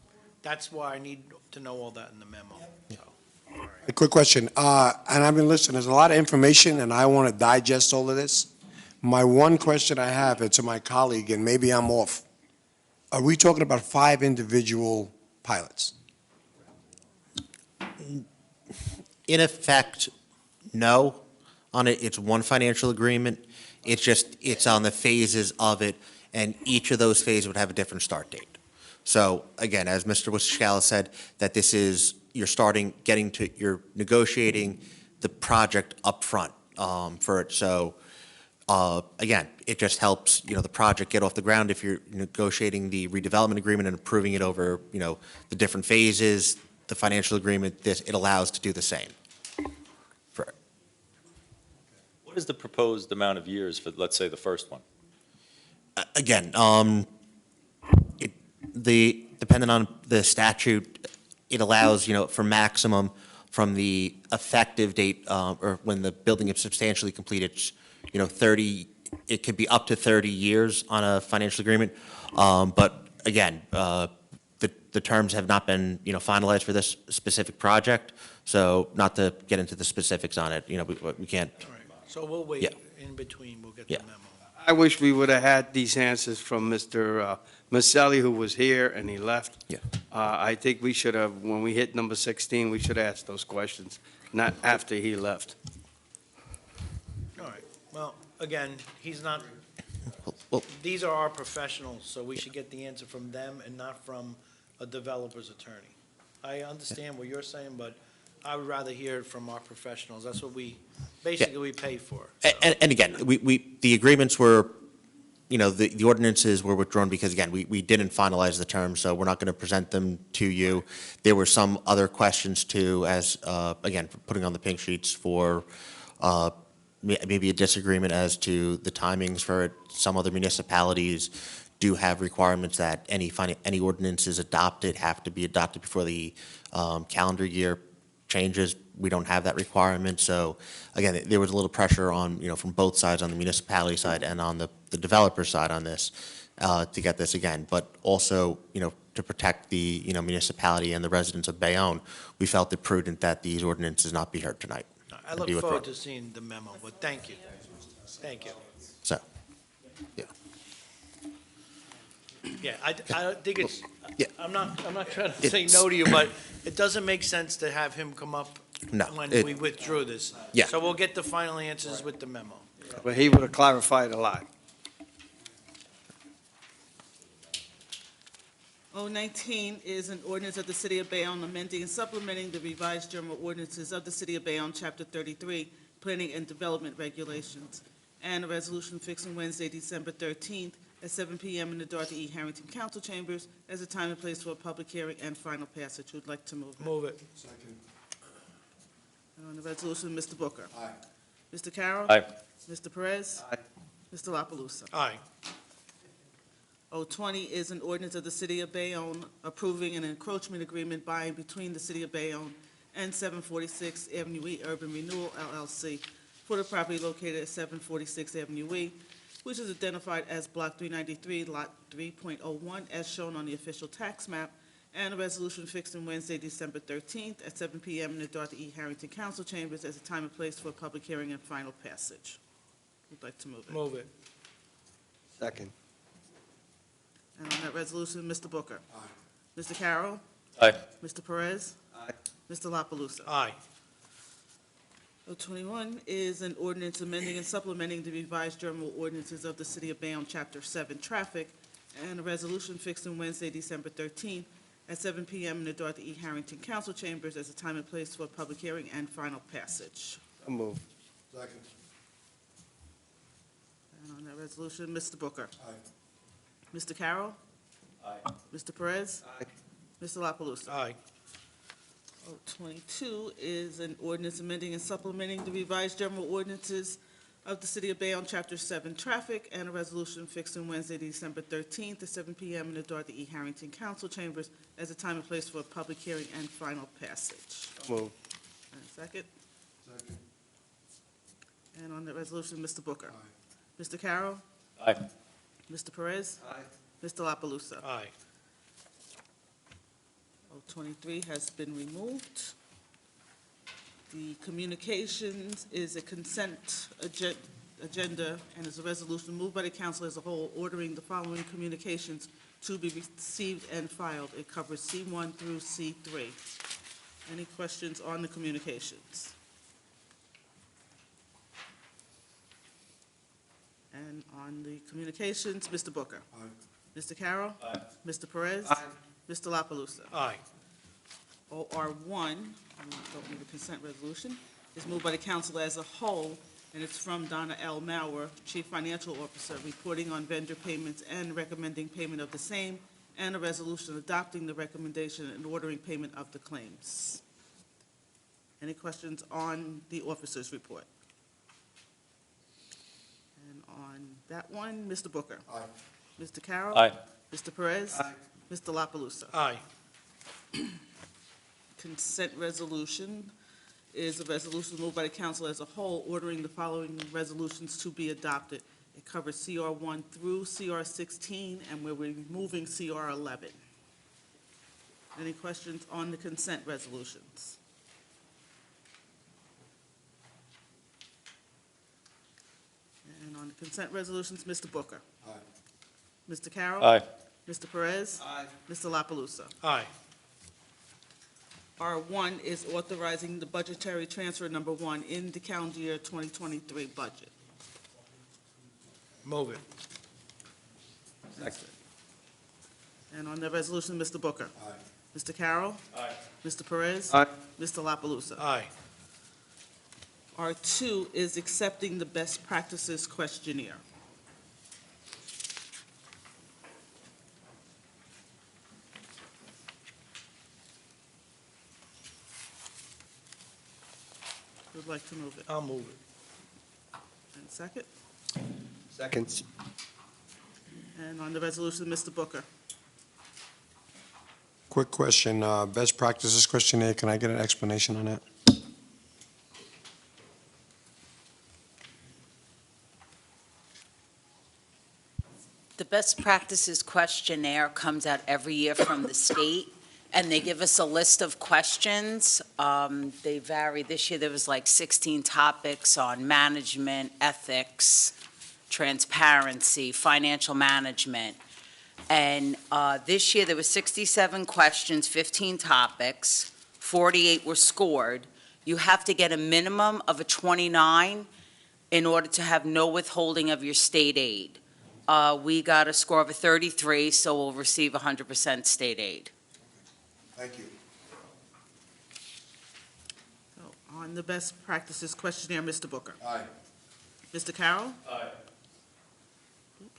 that's why I need to know all that in the memo. So, all right. A quick question, and I've been listening, there's a lot of information, and I want to digest all of this. My one question I have is to my colleague, and maybe I'm off. Are we talking about 5 individual pilots? In effect, no. On it, it's one financial agreement. It's on the phases of it, and each of those phases would have a different start date. So again, as Mr. Wiscala said, that this is, you're negotiating the project up front for it. So again, it just helps, the project get off the ground if you're negotiating the redevelopment agreement and approving it over, the different phases, the financial agreement, it allows to do the same. What is the proposed amount of years for, let's say, the first one? Again, depending on the statute, it allows, for maximum from the effective date, or when the building is substantially completed, 30, it could be up to 30 years on a financial agreement. But again, the terms have not been, finalized for this specific project. So not to get into the specifics on it, we can't. All right. So we'll wait Yeah. in between. We'll get Yeah. the memo. I wish we would have had these answers from Mr. Maselli, who was here and he left. Yeah. I think we should have, when we hit number 16, we should ask those questions, not after he left. All right. Well, again, he's not, Well, these are our professionals, so we should get the answer from them and not from a developer's attorney. I understand what you're saying, but I would rather hear it from our professionals. That's what we pay for. So. And again, the agreements were, the ordinances were withdrawn because, again, we didn't finalize the terms, so we're not going to present them to you. There were some other questions too, as, again, putting on the pink sheets for maybe a disagreement as to the timings for it. Some other municipalities do have requirements that any ordinances adopted have to be adopted before the calendar year changes. We don't have that requirement. So again, there was a little pressure on, from both sides, on the municipality side and on the developer side on this, to get this again. But also, to protect the, municipality and the residents of Bayonne, we felt it prudent that these ordinances not be heard tonight. I look forward to seeing the memo, but thank you. Thank you. So, yeah. Yeah, I don't think it's, Yeah. I'm not trying to say It's- no to you, but it doesn't make sense to have him come up No, when it- we withdrew this. Yeah. So we'll get the final answers with the memo. But he would have clarified a lot. 019 is an ordinance of the City of Bayonne amending and supplementing the revised general ordinances of the City of Bayonne, Chapter 33, Planning and Development Regulations, and a resolution fixing Wednesday, December 13th at 7 p.m. in the Dorothy E. Harrington Council Chambers as a time and place for a public hearing and final passage. Who'd like to move it? Move it. And on the resolution, Mr. Booker. Aye. Mr. Carroll. Aye. Mr. Perez. Aye. Mr. La Palusa. Aye. 020 is an ordinance of the City of Bayonne approving an encroachment agreement by and between the City of Bayonne and 746 Avenue E Urban Renewal LLC for the property located at 746 Avenue E, which is identified as Block 393, Lot 3.01, as shown on the official tax map, and a resolution fixed on Wednesday, December 13th at 7 p.m. in the Dorothy E. Harrington Council Chambers as a time and place for a public hearing and final passage. Who'd like to move it? Move it. Second. And on that resolution, Mr. Booker. Aye. Mr. Carroll. Aye. Mr. Perez. Aye. Mr. La Palusa. Aye. 021 is an ordinance amending and supplementing the revised general ordinances of the City of Bayonne, Chapter 7, Traffic, and a resolution fixed on Wednesday, December 13th at 7 p.m. in the Dorothy E. Harrington Council Chambers as a time and place for a public hearing and final passage. So move. Second. And on that resolution, Mr. Booker. Aye. Mr. Carroll. Aye. Mr. Perez. Aye. Mr. La Palusa. Aye. 022 is an ordinance amending and supplementing the revised general ordinances of the City of Bayonne, Chapter 7, Traffic, and a resolution fixed on Wednesday, December 13th at 7 p.m. in the Dorothy E. Harrington Council Chambers as a time and place for a public hearing and final passage. So move. And a second. Second. And on that resolution, Mr. Booker. Mr. Carroll. Aye. Mr. Perez. Aye. Mr. La Palusa. Aye. 023 has been removed. The communications is a consent agenda and is a resolution moved by the council as a whole ordering the following communications to be received and filed. It covers C1 through C3. Any questions on the communications? And on the communications, Mr. Booker. Aye. Mr. Carroll. Aye. Mr. Perez. Aye. Mr. La Palusa. Aye. OR1, we don't need a consent resolution, is moved by the council as a whole, and it's from Donna L. Mauer, Chief Financial Officer, reporting on vendor payments and recommending payment of the same, and a resolution adopting the recommendation and ordering payment of the claims. Any questions on the officer's report? And on that one, Mr. Booker. Aye. Mr. Carroll. Aye. Mr. Perez. Aye. Mr. La Palusa. Aye. Consent resolution is a resolution moved by the council as a whole, ordering the following resolutions to be adopted. It covers CR1 through CR16, and we're removing CR11. Any questions on the consent resolutions? And on the consent resolutions, Mr. Booker. Aye. Mr. Carroll. Aye. Mr. Perez. Aye. Mr. La Palusa. Aye. R1 is authorizing the budgetary transfer number 1 in the calendar year 2023 budget. Move it. Second. And on the resolution, Mr. Booker. Aye. Mr. Carroll. Aye. Mr. Perez. Aye. Mr. La Palusa. Aye. R2 is accepting the best practices questionnaire. Who'd like to move it? I'll move it. And second? Second. And on the resolution, Mr. Booker. Quick question, best practices questionnaire, can I get an explanation on that? The best best practices questionnaire comes out every year from the state, and they give us a list of questions. They vary. This year, there was like 16 topics on management, ethics, transparency, financial management. And this year, there were 67 questions, 15 topics, 48 were scored. You have to get a minimum of a 29 in order to have no withholding of your state aid. We got a score of a 33, so we'll receive 100% state aid. Thank you. So, on the best practices questionnaire, Mr. Booker. Aye. Mr. Carroll. Aye.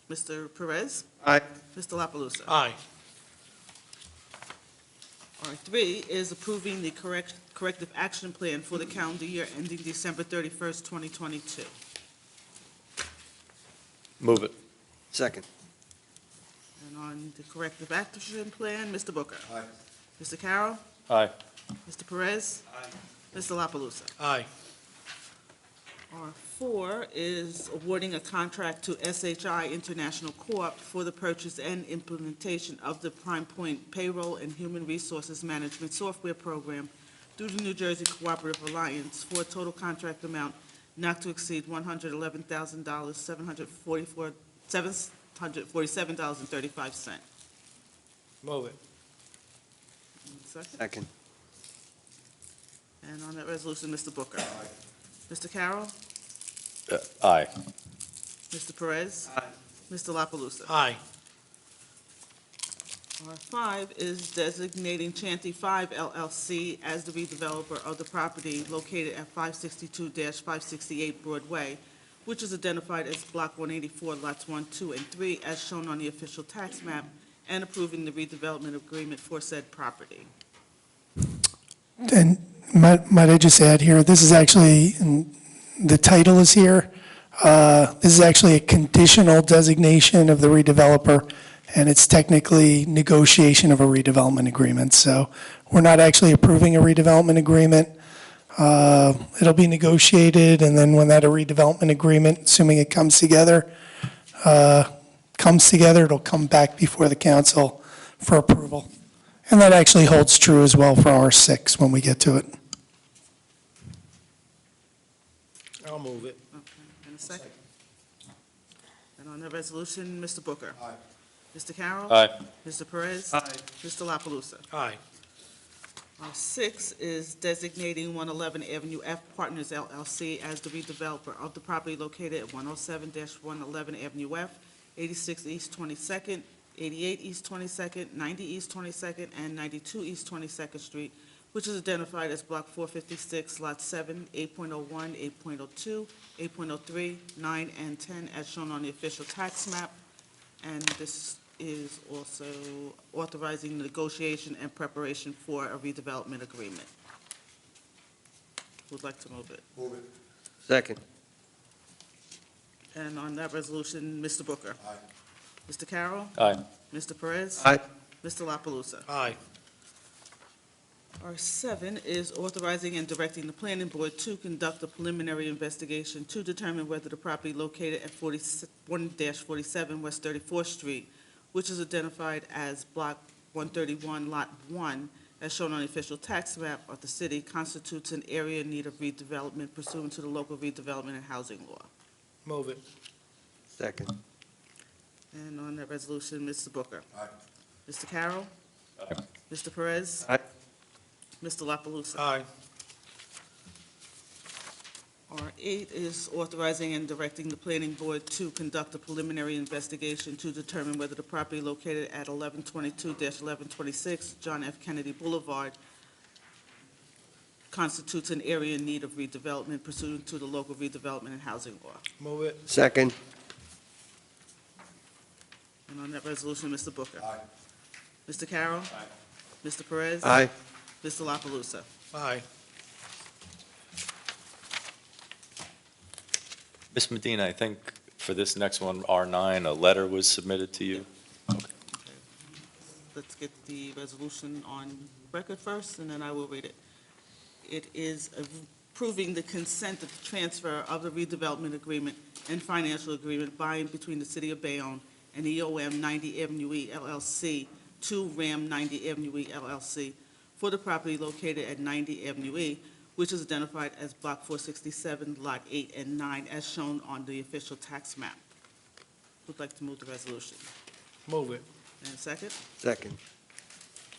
Mr. Perez. Aye. Mr. La Palusa. Aye. R3 is approving the corrective action plan for the calendar year ending December 31st, 2022. Move it. Second. And on the corrective action plan, Mr. Booker. Aye. Mr. Carroll. Aye. Mr. Perez. Aye. Mr. La Palusa. Aye. R4 is awarding a contract to SHI International Corp. for the purchase and implementation of the Prime Point Payroll and Human Resources Management Software Program through the New Jersey Cooperative Alliance for a total contract amount not to exceed $111,000, $747.35. Move it. Second. Second. And on that resolution, Mr. Booker. Mr. Carroll. Aye. Mr. Perez. Aye. Mr. La Palusa. Aye. R5 is designating Chanty 5 LLC as the redeveloper of the property located at 562-568 Broadway, which is identified as Block 184, Lots 1, 2, and 3, as shown on the official tax map, and approving the redevelopment agreement for said property. And might I just add here, this is actually, and the title is here, this is actually a conditional designation of the redeveloper, and it's technically negotiation of a redevelopment agreement. So we're not actually approving a redevelopment agreement. It'll be negotiated, and then when that redevelopment agreement, assuming it comes together, it'll come back before the council for approval. And that actually holds true as well for R6 when we get to it. I'll move it. Okay, and a second. And on the resolution, Mr. Booker. Aye. Mr. Carroll. Aye. Mr. Perez. Aye. Mr. La Palusa. Aye. R6 is designating 111 Avenue F Partners LLC as the redeveloper of the property located at 107-111 Avenue F, 86 East 22nd, 88 East 22nd, 90 East 22nd, and 92 East 22nd Street, which is identified as Block 456, Lot 7, 8.01, 8.02, 8.03, 9, and 10, as shown on the official tax map. And this is also authorizing negotiation and preparation for a redevelopment agreement. Would like to move it. Move it. Second. And on that resolution, Mr. Booker. Aye. Mr. Carroll. Aye. Mr. Perez. Aye. Mr. La Palusa. Aye. R7 is authorizing and directing the planning board to conduct a preliminary investigation to determine whether the property located at 1-47 West 34th Street, which is identified as Block 131, Lot 1, as shown on the official tax map of the city, constitutes an area in need of redevelopment pursuant to the local redevelopment and housing law. Move it. Second. And on that resolution, Mr. Booker. Aye. Mr. Carroll. Aye. Mr. Perez. Aye. Mr. La Palusa. Aye. R8 is authorizing and directing the planning board to conduct a preliminary investigation to determine whether the property located at 1122-1126 John F. Kennedy Boulevard constitutes an area in need of redevelopment pursuant to the local redevelopment and housing law. Move it. Second. And on that resolution, Mr. Booker. Aye. Mr. Carroll. Aye. Mr. Perez. Aye. Mr. La Palusa. Aye. Ms. Medina, I think for this next one, R9, a letter was submitted to you. Let's get the resolution on record first, and then I will read it. It is approving the consent of the transfer of the redevelopment agreement and financial agreement by and between the City of Bayonne and EOM 90 Avenue E LLC to RAM 90 Avenue E LLC for the property located at 90 Avenue E, which is identified as Block 467, Lot 8 and 9, as shown on the official tax map. Who'd like to move the resolution? Move it. And second? Second.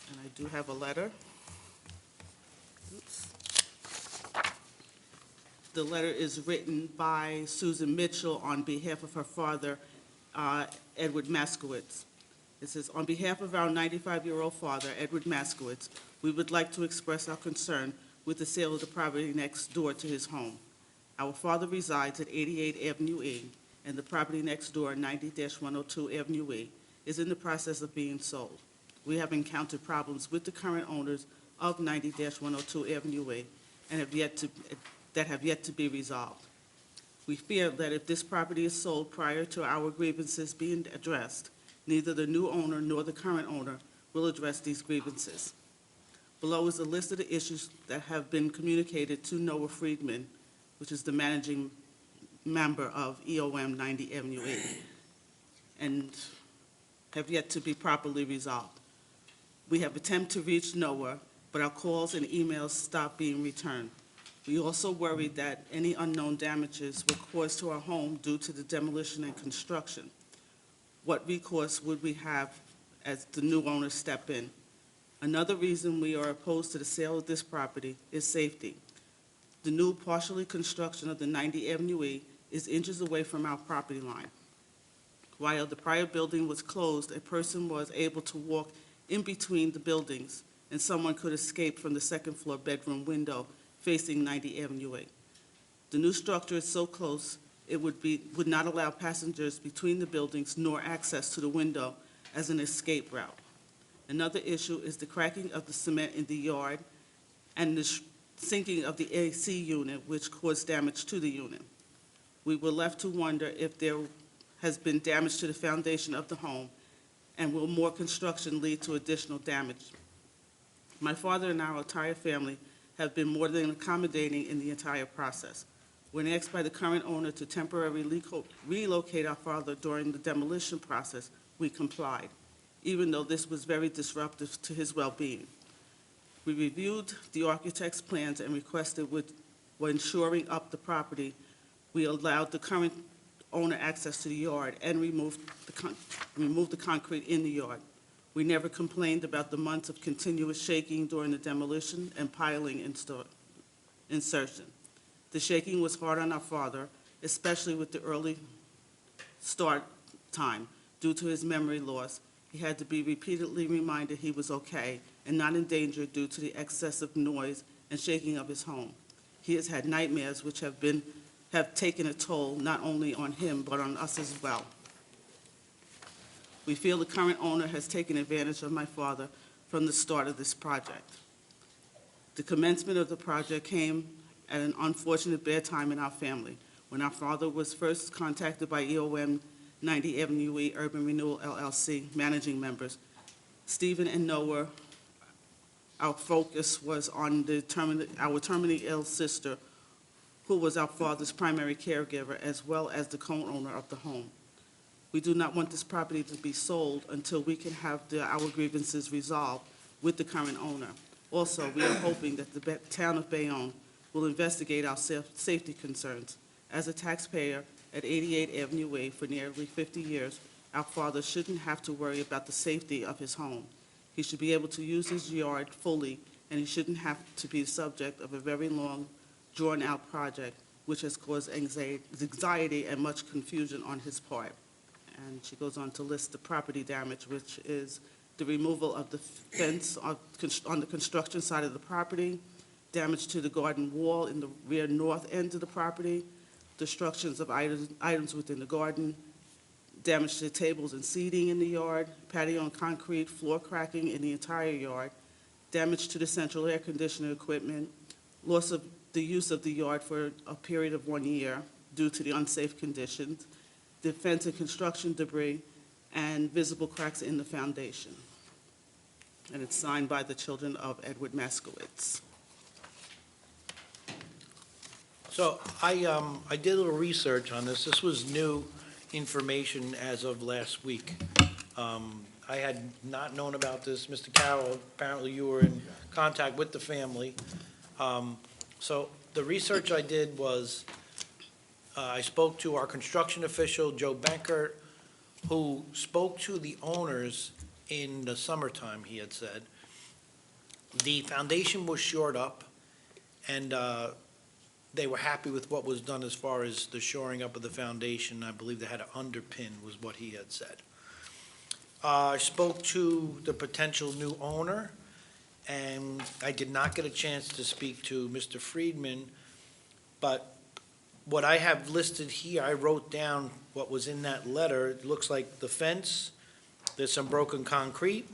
And I do have a letter. Oops. The letter is written by Susan Mitchell on behalf of her father, Edward Maskowitz. It says, "On behalf of our 95-year-old father, Edward Maskowitz, we would like to express our concern with the sale of the property next door to his home. Our father resides at 88 Avenue E, and the property next door, 90-102 Avenue E, is in the process of being sold. We have encountered problems with the current owners of 90-102 Avenue E and have yet to be resolved. We fear that if this property is sold prior to our grievances being addressed, neither the new owner nor the current owner will address these grievances. Below is a list of the issues that have been communicated to Noah Friedman, which is the managing member of EOM 90 Avenue E, and have yet to be properly resolved. We have attempted to reach Noah, but our calls and emails stop being returned. We also worry that any unknown damages were caused to our home due to the demolition and construction. What recourse would we have as the new owners step in? Another reason we are opposed to the sale of this property is safety. The new partially construction of the 90 Avenue E is inches away from our property line. While the prior building was closed, a person was able to walk in between the buildings, and someone could escape from the second-floor bedroom window facing 90 Avenue E. The new structure is so close, it would not allow passengers between the buildings nor access to the window as an escape route. Another issue is the cracking of the cement in the yard and the sinking of the AC unit, which caused damage to the unit. We were left to wonder if there has been damage to the foundation of the home, and will more construction lead to additional damage? My father and our entire family have been more than accommodating in the entire process. When asked by the current owner to temporarily relocate our father during the demolition process, we complied, even though this was very disruptive to his well-being. We reviewed the architect's plans and requested when shoring up the property, we allowed the current owner access to the yard and removed the concrete in the yard. We never complained about the months of continuous shaking during the demolition and piling insertion. The shaking was hard on our father, especially with the early start time. Due to his memory loss, he had to be repeatedly reminded he was okay and not in danger due to the excessive noise and shaking of his home. He has had nightmares which have taken a toll not only on him but on us as well. We feel the current owner has taken advantage of my father from the start of this project. The commencement of the project came at an unfortunate bad time in our family, when our father was first contacted by EOM 90 Avenue E Urban Renewal LLC managing members. Stephen and Noah, our focus was on our terminally ill sister, who was our father's primary caregiver, as well as the co-owner of the home. We do not want this property to be sold until we can have our grievances resolved with the current owner. Also, we are hoping that the town of Bayonne will investigate our safety concerns. As a taxpayer at 88 Avenue A for nearly 50 years, our father shouldn't have to worry about the safety of his home. He should be able to use his yard fully, and he shouldn't have to be the subject of a very long, drawn-out project, which has caused anxiety and much confusion on his part. And she goes on to list the property damage, which is the removal of the fence on the construction side of the property, damage to the garden wall in the rear north end of the property, destructions of items within the garden, damage to tables and seating in the yard, patio and concrete, floor cracking in the entire yard, damage to the central air conditioner equipment, loss of the use of the yard for a period of 1 year due to the unsafe conditions, the fence and construction debris, and visible cracks in the foundation. And it's signed by the children of Edward Maskowitz. So I did a little research on this. This was new information as of last week. I had not known about this. Mr. Carroll, apparently you were in contact with the family. So the research I did was, I spoke to our construction official, Joe Benkert, who spoke to the owners in the summertime, he had said. The foundation was shored up, and they were happy with what was done as far as the shoring up of the foundation. I believe they had an underpin, was what he had said. I spoke to the potential new owner, and I did not get a chance to speak to Mr. Friedman, but what I have listed here, I wrote down what was in that letter. It looks like the fence, there's some broken concrete,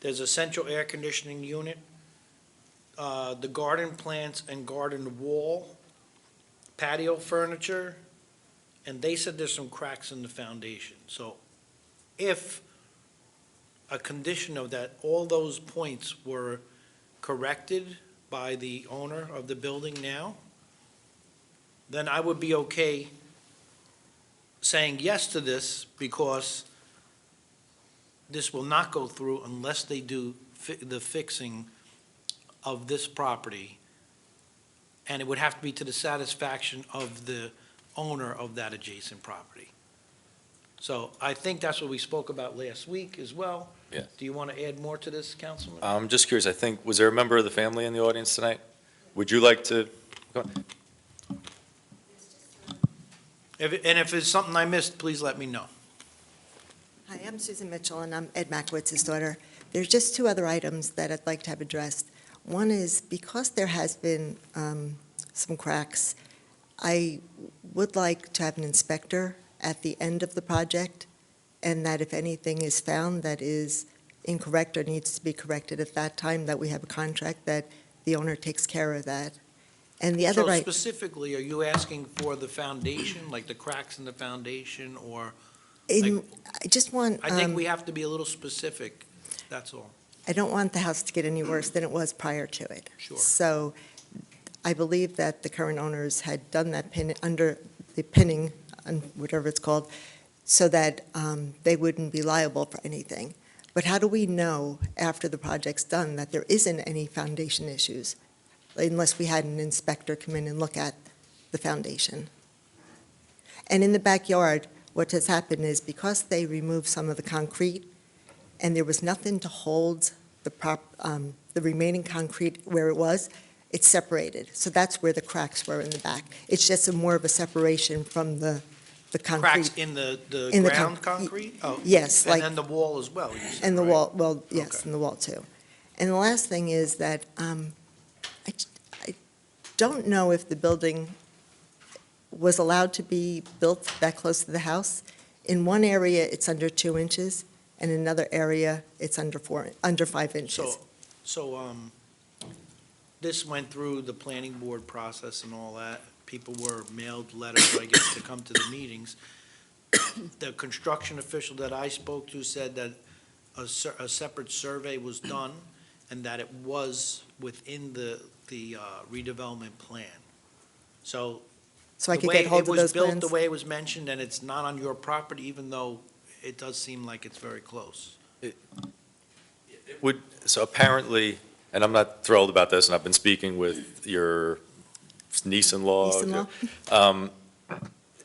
there's a central air conditioning unit, the garden plants and garden wall, patio furniture, and they said there's some cracks in the foundation. So if a condition of that, all those points were corrected by the owner of the building now, then I would be okay saying yes to this, because this will not go through unless they do the fixing of this property, and it would have to be to the satisfaction of the owner of that adjacent property. So I think that's what we spoke about last week as well. Yeah. Do you want to add more to this, Councilman? I'm just curious, I think, was there a member of the family in the audience tonight? Would you like to? Go on. And if it's something I missed, please let me know. Hi, I'm Susan Mitchell, and I'm Ed Makowitz's daughter. There's just two other items that I'd like to have addressed. One is, because there has been some cracks, I would like to have an inspector at the end of the project, and that if anything is found that is incorrect or needs to be corrected at that time, that we have a contract that the owner takes care of that. And the other So right. specifically, are you asking for the foundation, like the cracks in the foundation, or? I just want. I think we have to be a little specific, that's all. I don't want the house to get any worse than it was prior to it. Sure. So I believe that the current owners had done that under the pinning, whatever it's called, so that they wouldn't be liable for anything. But how do we know after the project's done that there isn't any foundation issues, unless we had an inspector come in and look at the foundation? And in the backyard, what has happened is, because they removed some of the concrete, and there was nothing to hold the remaining concrete where it was, it's separated. So that's where the cracks were in the back. It's just more of a separation from the concrete. Cracks in the In the ground concrete? Oh, Yes, and like, then the wall as well, you said, and the right? wall, well, yes, Okay. and the wall too. And the last thing is that I don't know if the building was allowed to be built that close to the house. In one area, it's under 2 inches, and in another area, it's under 5 inches. So, this went through the planning board process and all that. People were mailed letters, I guess, to come to the meetings. The construction official that I spoke to said that a separate survey was done, and that it was within the redevelopment plan. So So I could get hold of those it was built plans? the way it was mentioned, and it's not on your property, even though it does seem like it's very close. So apparently, and I'm not thrilled about this, and I've been speaking with your niece-in-law. Niece-in-law?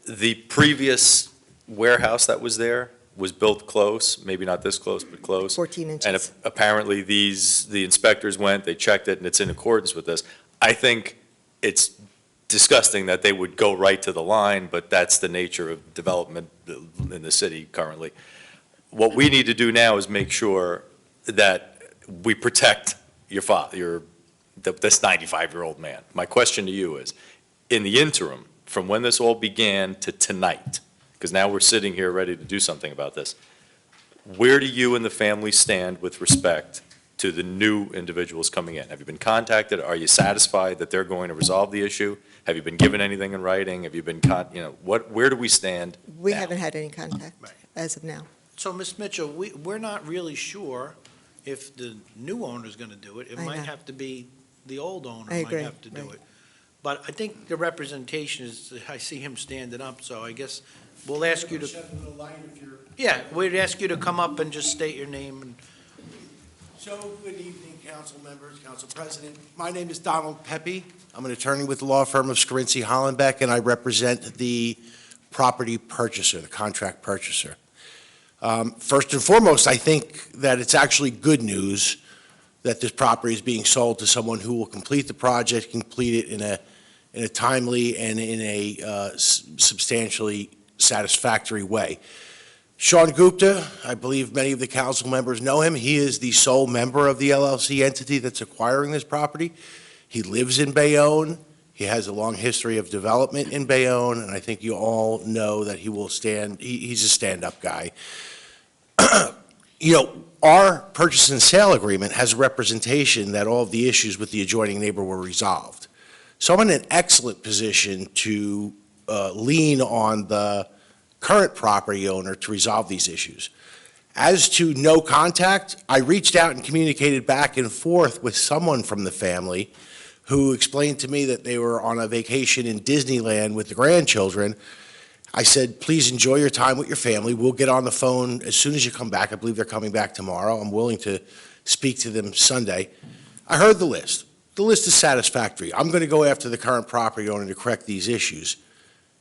The previous warehouse that was there was built close, maybe not this close, but close. 14 inches. And apparently the inspectors went, they checked it, and it's in accordance with this. I think it's disgusting that they would go right to the line, but that's the nature of development in the city currently. What we need to do now is make sure that we protect your father, this 95-year-old man. My question to you is, in the interim, from when this all began to tonight, because now we're sitting here ready to do something about this, where do you and the family stand with respect to the new individuals coming in? Have you been contacted? Are you satisfied that they're going to resolve the issue? Have you been given anything in writing? Have you been, where do we stand We now? haven't had any contact Right. as of now. So, Ms. Mitchell, we're not really sure if the new owner's gonna do it. It I might know. have to be the old owner I might agree, have to do right. it. But I think the representation is, I see him standing up, so I guess We'll ask you to, yeah, we'd ask you to come up and just state your name. And So, good evening, council members, council president. My name is Donald Pepe. I'm an attorney with the law firm of Scarinci Hollenbeck, and I represent the property purchaser, the contract purchaser. First and foremost, I think that it's actually good news that this property is being sold to someone who will complete the project, complete it in a timely and in a substantially satisfactory way. Sean Gupta, I believe many of the council members know him. He is the sole member of the LLC entity that's acquiring this property. He lives in Bayonne. He has a long history of development in Bayonne, and I think you all know that he will he's a stand-up guy. You know, our purchase and sale agreement has a representation that all of the issues with the adjoining neighbor were resolved. So I'm in an excellent position to lean on the current property owner to resolve these issues. As to no contact, I reached out and communicated back and forth with someone from the family who explained to me that they were on a vacation in Disneyland with the grandchildren. I said, please enjoy your time with your family. We'll get on the phone as soon as you come back. I believe they're coming back tomorrow. I'm willing to speak to them Sunday. I heard the list. The list is satisfactory. I'm going to go after the current property owner to correct these issues.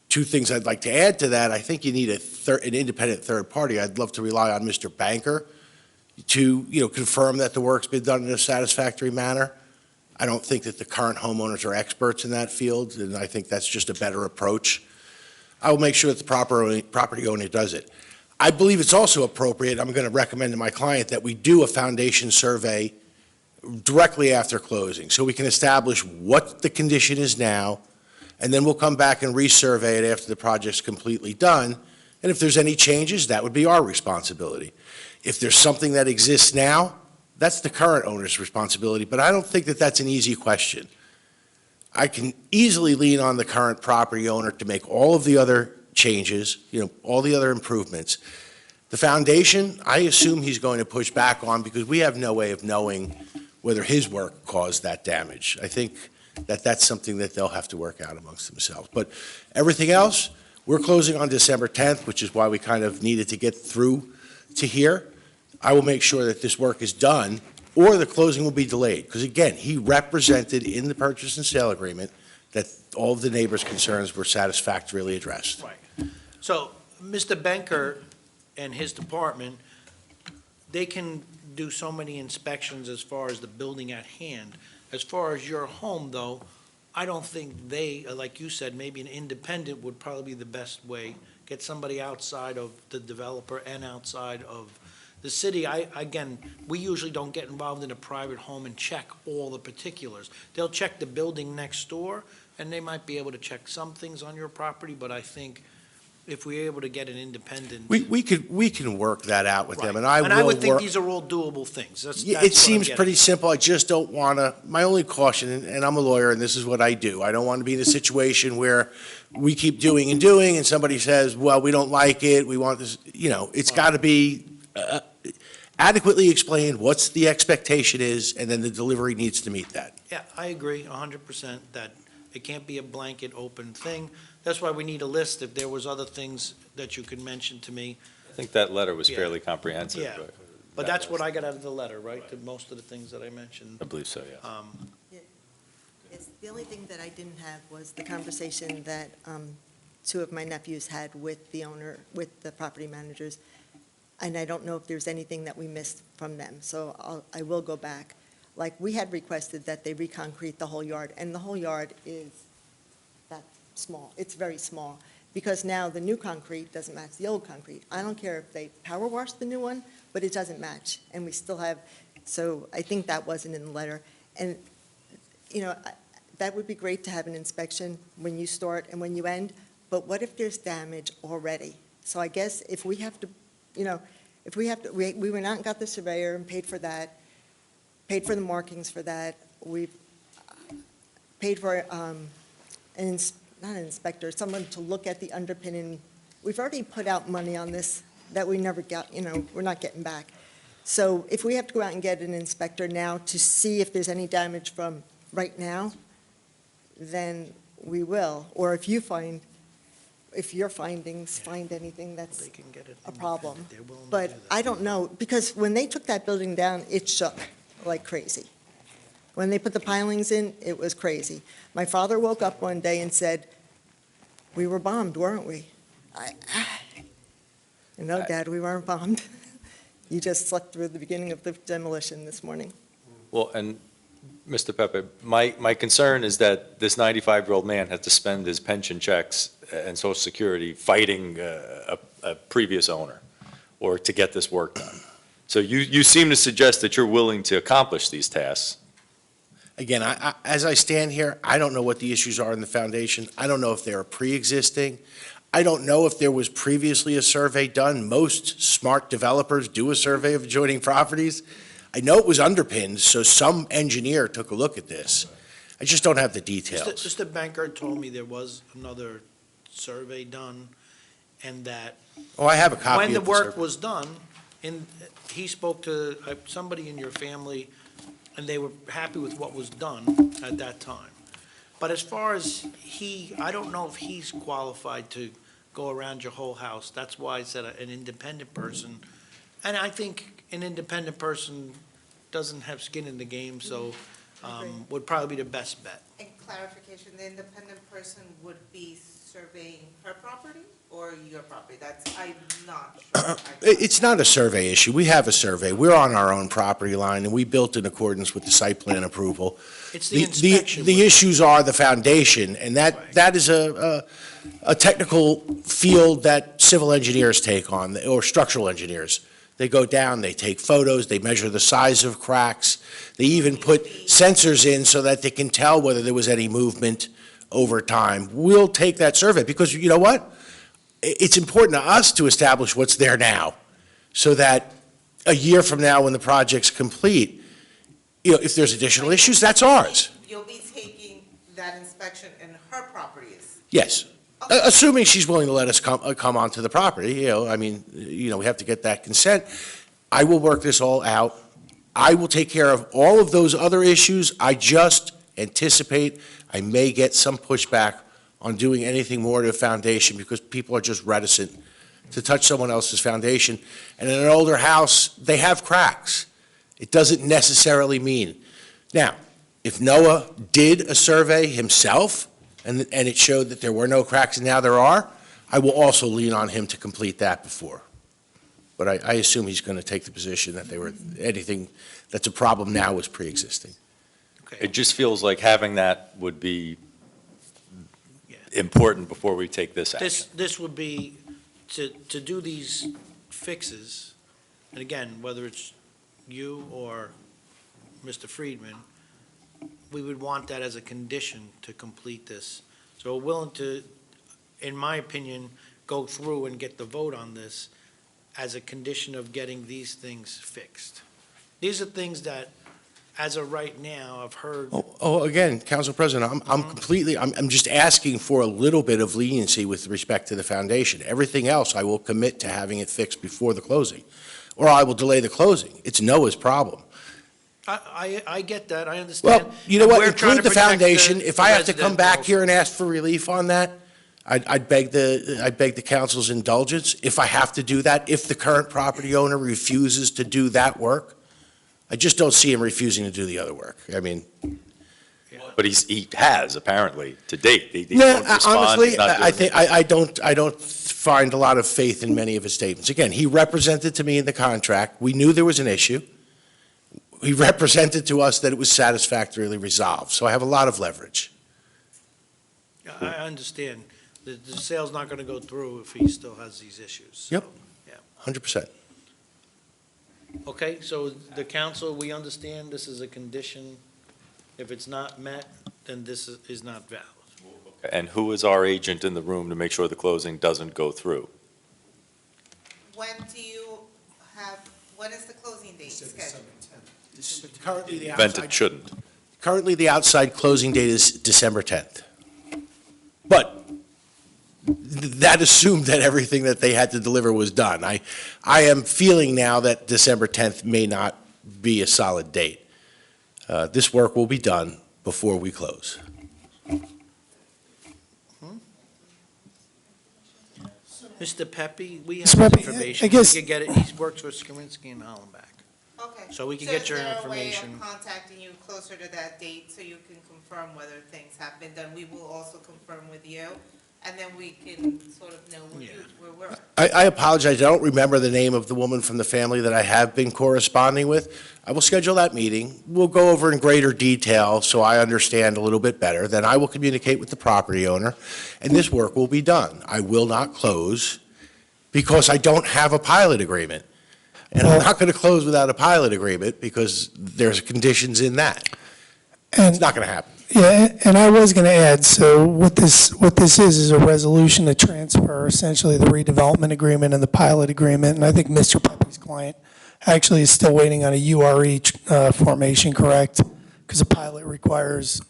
Two things I'd like to add to that. I think you need an independent third party. I'd love to rely on Mr. Banker to, confirm that the work's been done in a satisfactory manner. I don't think that the current homeowners are experts in that field, and I think that's just a better approach. I will make sure that the property owner does it. I believe it's also appropriate, I'm going to recommend to my client that we do a foundation survey directly after closing, so we can establish what the condition is now, and then we'll come back and resurvey it after the project's completely done. And if there's any changes, that would be our responsibility. If there's something that exists now, that's the current owner's responsibility, but I don't think that that's an easy question. I can easily lean on the current property owner to make all of the other changes, all the other improvements. The foundation, I assume he's going to push back on because we have no way of knowing whether his work caused that damage. I think that that's something that they'll have to work out amongst themselves. But everything else, we're closing on December 10th, which is why we kind of needed to get through to here. I will make sure that this work is done, or the closing will be delayed. Because again, he represented in the purchase and sale agreement that all of the neighbors' concerns were satisfactorily addressed. Right. So, Mr. Banker and his department, they can do so many inspections as far as the building at hand. As far as your home, though, I don't think they, like you said, maybe an independent would probably be the best way. Get somebody outside of the developer and outside of the city. Again, we usually don't get involved in a private home and check all the particulars. They'll check the building next door, and they might be able to check some things on your property, but I think if we're able to get an independent. We can work that out with them, Right. and I will And I would think work. these are all doable things. That's Yeah, what it seems I'm pretty getting. simple. I just don't want to, my only caution, and I'm a lawyer, and this is what I do. I don't want to be in a situation where we keep doing, and somebody says, well, we don't like it, we want this, it's got to be adequately explained what's the expectation is, and then the delivery needs to meet that. Yeah, I agree 100% that it can't be a blanket open thing. That's why we need a list. If there was other things that you could mention to me. I think that letter was Yeah. fairly comprehensive. Yeah. But that's what I got out of the letter, right? To most of the things that I mentioned. I believe so, yeah. Yes, the only thing that I didn't have was the conversation that two of my nephews had with the owner, with the property managers, and I don't know if there's anything that we missed from them, so I will go back. Like, we had requested that they reconcrete the whole yard, and the whole yard is that small. It's very small, because now the new concrete doesn't match the old concrete. I don't care if they power wash the new one, but it doesn't match, and we still have, so I think that wasn't in the letter. And, that would be great to have an inspection when you start and when you end, but what if there's damage already? So I guess if we have to, we went out and got the surveyor and paid for that, paid for the markings for that, we've paid for, not an inspector, someone to look at the underpinning. We've already put out money on this that we never got, we're not getting back. So if we have to go out and get an inspector now to see if there's any damage from right now, then we will. Or if you find, if your findings find anything that's They can get it a problem. independent. They're willing to But do that. I don't know, because when they took that building down, it shook like crazy. When they put the pilings in, it was crazy. My father woke up one day and said, "We were bombed, weren't we?" No, Dad, we weren't bombed. You just slept through the beginning of the demolition this morning. Well, and Mr. Pepe, my concern is that this 95-year-old man had to spend his pension checks and Social Security fighting a previous owner or to get this work done. So you seem to suggest that you're willing to accomplish these tasks. Again, as I stand here, I don't know what the issues are in the foundation. I don't know if they're pre-existing. I don't know if there was previously a survey done. Most smart developers do a survey of adjoining properties. I know it was underpinned, so some engineer took a look at this. I just don't have the details. Mr. Banker told me there was another survey done, and that Oh, I have a copy when of the the work survey. was done, he spoke to somebody in your family, and they were happy with what was done at that time. But as far as I don't know if he's qualified to go around your whole house. That's why I said an independent person. And I think an independent person doesn't have skin in the game, so would probably be the best bet. And clarification, the independent person would be surveying her property or your property? I'm not sure. It's not a survey issue. We have a survey. We're on our own property line, and we built in accordance with the site plan approval. It's the inspection. The issues are the foundation, and that is a technical field that civil engineers take on, or structural engineers. They go down, they take photos, they measure the size of cracks. They even put sensors in so that they can tell whether there was any movement over time. We'll take that survey, because you know what? It's important to us to establish what's there now, so that a year from now, when the project's complete, if there's additional issues, that's ours. You'll be taking that inspection and her property is? Yes. Assuming she's willing to let us come onto the property, we have to get that consent. I will work this all out. I will take care of all of those other issues. I just anticipate I may get some pushback on doing anything more to a foundation, because people are just reticent to touch someone else's foundation. And in an older house, they have cracks. It doesn't necessarily mean. Now, if Noah did a survey himself, and it showed that there were no cracks and now there are, I will also lean on him to complete that before. But I assume he's going to take the position that anything that's a problem now was pre-existing. It just feels like having that would be important before we take this action. This would be to do these fixes, and again, whether it's you or Mr. Friedman, we would want that as a condition to complete this. So we're willing to, in my opinion, go through and get the vote on this as a condition of getting these things fixed. These are things that, as of right now, I've heard. Again, Council President, I'm just asking for a little bit of leniency with respect to the foundation. Everything else, I will commit to having it fixed before the closing, or I will delay the closing. It's Noah's problem. I get that, I understand. Well, you know what, We're trying include to the protect foundation. If the I have to come resident back also. here and ask for relief on that, I'd beg the council's indulgence. If I have to do that, if the current property owner refuses to do that work, I just don't see him refusing to do the other work. But he has, apparently, to date. He No, won't respond, honestly, he's not I doing think, I don't find a lot of faith in many of his statements. Again, he represented to me in the contract, we knew there was an issue. He represented to us that it was satisfactorily resolved, so I have a lot of leverage. I understand. The sale's not gonna go through if he still has these issues. Yep. Yeah. 100%. Okay, so the council, we understand this is a condition. If it's not met, then this is not valid. And who is our agent in the room to make sure the closing doesn't go through? When is the closing date scheduled? Currently, the Event it shouldn't. Currently, the outside closing date is December 10th. But that assumed that everything that they had to deliver was done. I am feeling now that December 10th may not be a solid date. This work will be done before we close. Mr. Pepe, we have Mr. his Pepe, information. I guess- We could get it, he works for Skowinski and Hollenbeck. Okay. So we can get your is there a information. way of contacting you closer to that date so you can confirm whether things have been done? We will also confirm with you, and then we can sort of know where we're. I apologize, I don't remember the name of the woman from the family that I have been corresponding with. I will schedule that meeting. We'll go over in greater detail so I understand a little bit better. Then I will communicate with the property owner, and this work will be done. I will not close because I don't have a pilot agreement. And I'm not going to close without a pilot agreement because there's conditions in that. It's not going to happen. Yeah, and I was going to add, so what this is a resolution to transfer essentially the redevelopment agreement and the pilot agreement, and I think Mr. Pepe's client actually is still waiting on a URE formation, correct? Because a pilot requires,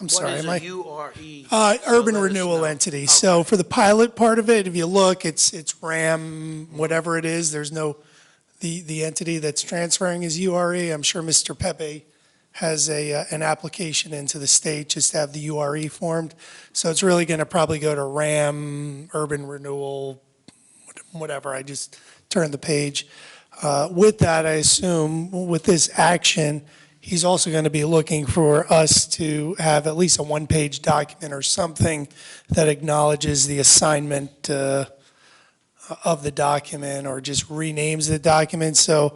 I'm sorry, am I? What is a URE? Urban let us renewal know. entity. So for the pilot part of it, if you look, it's RAM, whatever it is, there's no, the entity that's transferring is URE. I'm sure Mr. Pepe has an application into the state just to have the URE formed. So it's really going to probably go to RAM, urban renewal, whatever. I just turned the page. With that, I assume, with this action, he's also going to be looking for us to have at least a one-page document or something that acknowledges the assignment of the document or just renames the document. So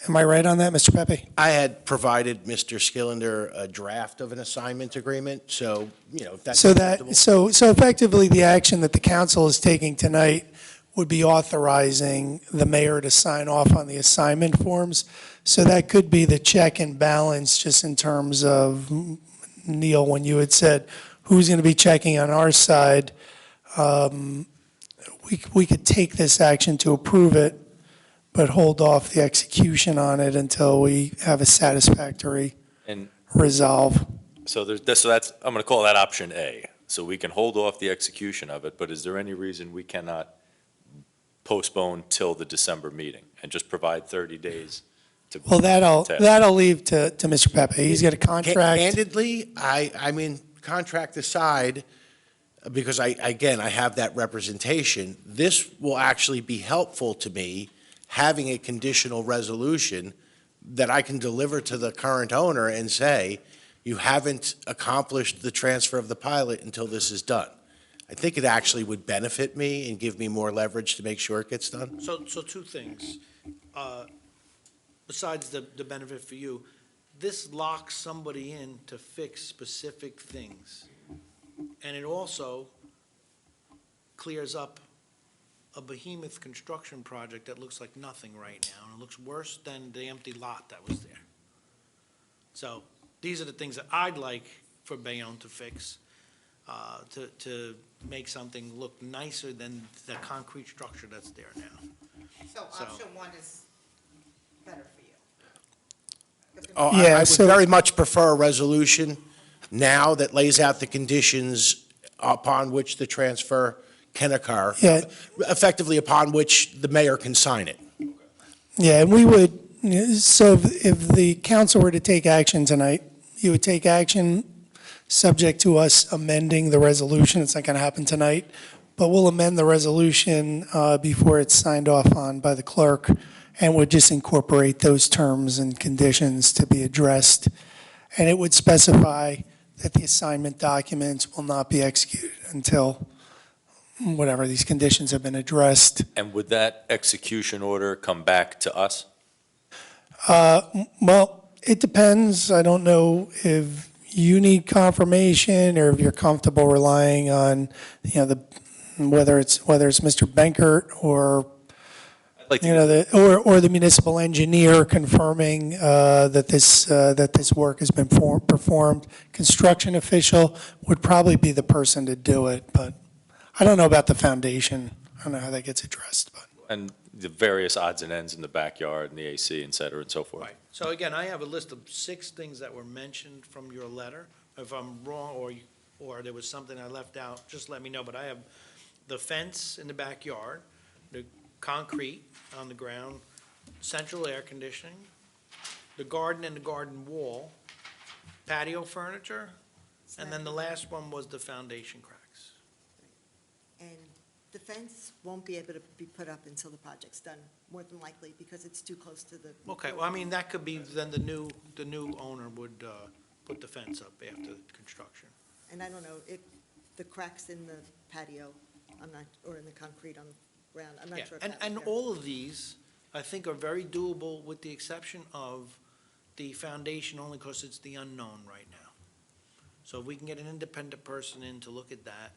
am I right on that, Mr. Pepe? I had provided Mr. Skillender a draft of an assignment agreement, so, if that's So acceptable. so effectively, the action that the council is taking tonight would be authorizing the mayor to sign off on the assignment forms. So that could be the check and balance just in terms of, Neil, when you had said, who's going to be checking on our side? We could take this action to approve it, but hold off the execution on it until we have a satisfactory And resolve. so that's, I'm going to call that option A. So we can hold off the execution of it, but is there any reason we cannot postpone till the December meeting and just provide 30 days to? Well, that'll leave to Mr. Pepe. He's got a contract. Candidly, I mean, contract aside, because I have that representation, this will actually be helpful to me, having a conditional resolution that I can deliver to the current owner and say, you haven't accomplished the transfer of the pilot until this is done. I think it actually would benefit me and give me more leverage to make sure it gets done. So two things. Besides the benefit for you, this locks somebody in to fix specific things. And it also clears up a behemoth construction project that looks like nothing right now, and it looks worse than the empty lot that was there. So these are the things that I'd like for Bayonne to fix, to make something look nicer than the concrete structure that's there now. So So- option one is better for you. Oh, Yeah, I would so- very much prefer a resolution now that lays out the conditions upon which the transfer can occur. Yeah. Effectively upon which the mayor can sign it. Yeah, and we would, so if the council were to take action tonight, you would take action subject to us amending the resolution. It's not going to happen tonight, but we'll amend the resolution before it's signed off on by the clerk, and would just incorporate those terms and conditions to be addressed. And it would specify that the assignment documents will not be executed until whatever these conditions have been addressed. And would that execution order come back to us? Well, it depends. I don't know if you need confirmation or if you're comfortable relying on, whether it's Mr. Benkert or, I'd like to or the municipal engineer confirming that this work has been performed. Construction official would probably be the person to do it, but I don't know about the foundation. I don't know how that gets addressed, but. And the various odds and ends in the backyard and the AC, et cetera, and so forth. Right. So again, I have a list of 6 things that were mentioned from your letter. If I'm wrong or there was something I left out, just let me know. But I have the fence in the backyard, the concrete on the ground, central air conditioning, the garden and the garden wall, patio furniture, and then the last one was the foundation cracks. And The fence won't be able to be put up until the project's done, more than likely, because it's too close to the. Okay, well, I mean, that could be, then the new owner would put the fence up after construction. And I don't know, if the cracks in the patio, I'm not, or in the concrete on the ground, I'm Yeah, not sure if and, that was and there. all of these, I think, are very doable with the exception of the foundation, only because it's the unknown right now. So if we can get an independent person in to look at that,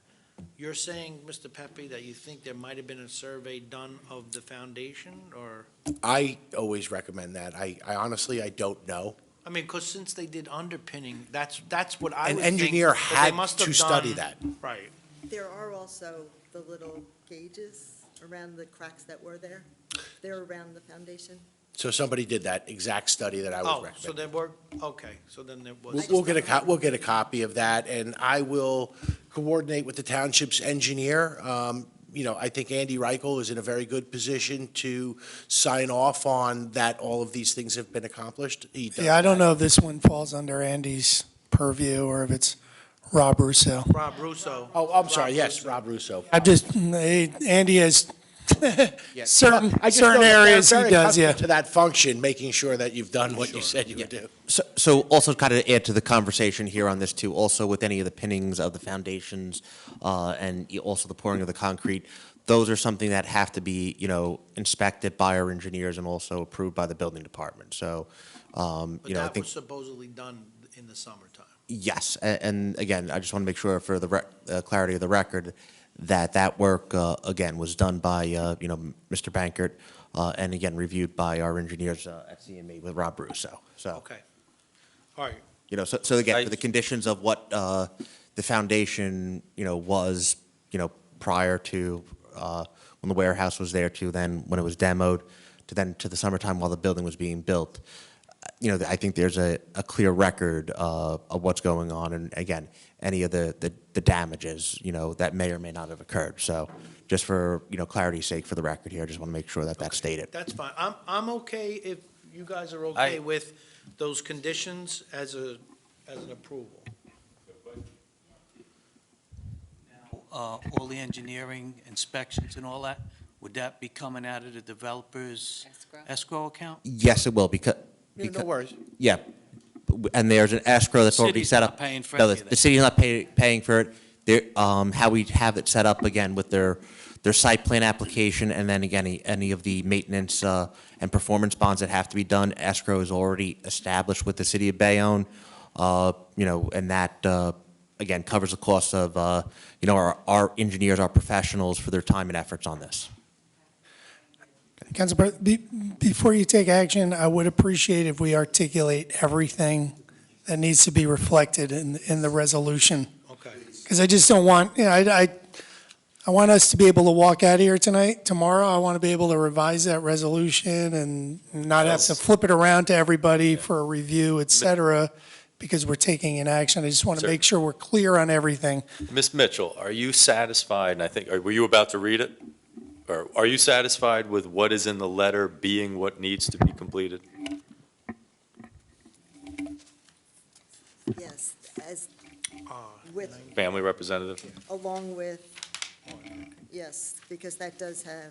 you're saying, Mr. Pepe, that you think there might have been a survey done of the foundation, or? I always recommend that. I honestly, I don't know. I mean, because since they did underpinning, that's what I An would think. engineer that they had must have to study done- that. Right. There are also the little gauges around the cracks that were there. They're around the foundation. So somebody did that exact study that I was Oh, recommending. so there were, okay, so then there was. We'll get we'll get a copy of that, and I will coordinate with the township's engineer. You know, I think Andy Reichel is in a very good position to sign off on that all of these things have been accomplished. He does Yeah, I don't that. know if this one falls under Andy's purview or if it's Rob Russo. Rob Russo. Oh, I'm sorry, yes, Rob Russo. I just, Andy has Yeah. certain I just know that they're areas he very does, yeah. accustomed to that function, making sure that you've done what you said you would do. So also kind of add to the conversation here on this too, also with any of the pinnings of the foundations, and also the pouring of the concrete, those are something that have to be, inspected by our engineers and also approved by the building department. So, But I that think, was supposedly done in the summertime. yes. And again, I just want to make sure for the clarity of the record, that work, again, was done by, Mr. Bankert, and again, reviewed by our engineers at CME with Rob Russo. So, Okay. All right. so again, for the conditions of what the foundation, was, prior to when the warehouse was there to then when it was demoed to then to the summertime while the building was being built, I think there's a clear record of what's going on, and again, any of the damages, that may or may not have occurred. So just for, clarity's sake for the record here, I just want to make sure that that's stated. That's fine. I'm okay if you guys are okay with those conditions as an approval. All the engineering, inspections and all that, would that be coming out of the developer's escrow account? Yes, it will, because. No worries. Yeah, and there's an escrow that's already City's set not up. paying for No, any of the that. city's not paying for it. There, how we have it set up again with their site plan application, and then again, any of the maintenance and performance bonds that have to be done, escrow is already established with the city of Bayonne. And that, again, covers the cost of, our engineers, our professionals for their time and efforts on this. Council President, before you take action, I would appreciate if we articulate everything that needs to be reflected in the resolution. Okay. Because I just don't want, I want us to be able to walk out of here tomorrow. I want to be able to revise that resolution and not have to flip it around to everybody for a review, et cetera, because we're taking an action. I just want to make sure we're clear on everything. Ms. Mitchell, are you satisfied, and were you about to read it? Or are you satisfied with what is in the letter being what needs to be completed? Yes, as with, Family representative? along with, yes, because that does have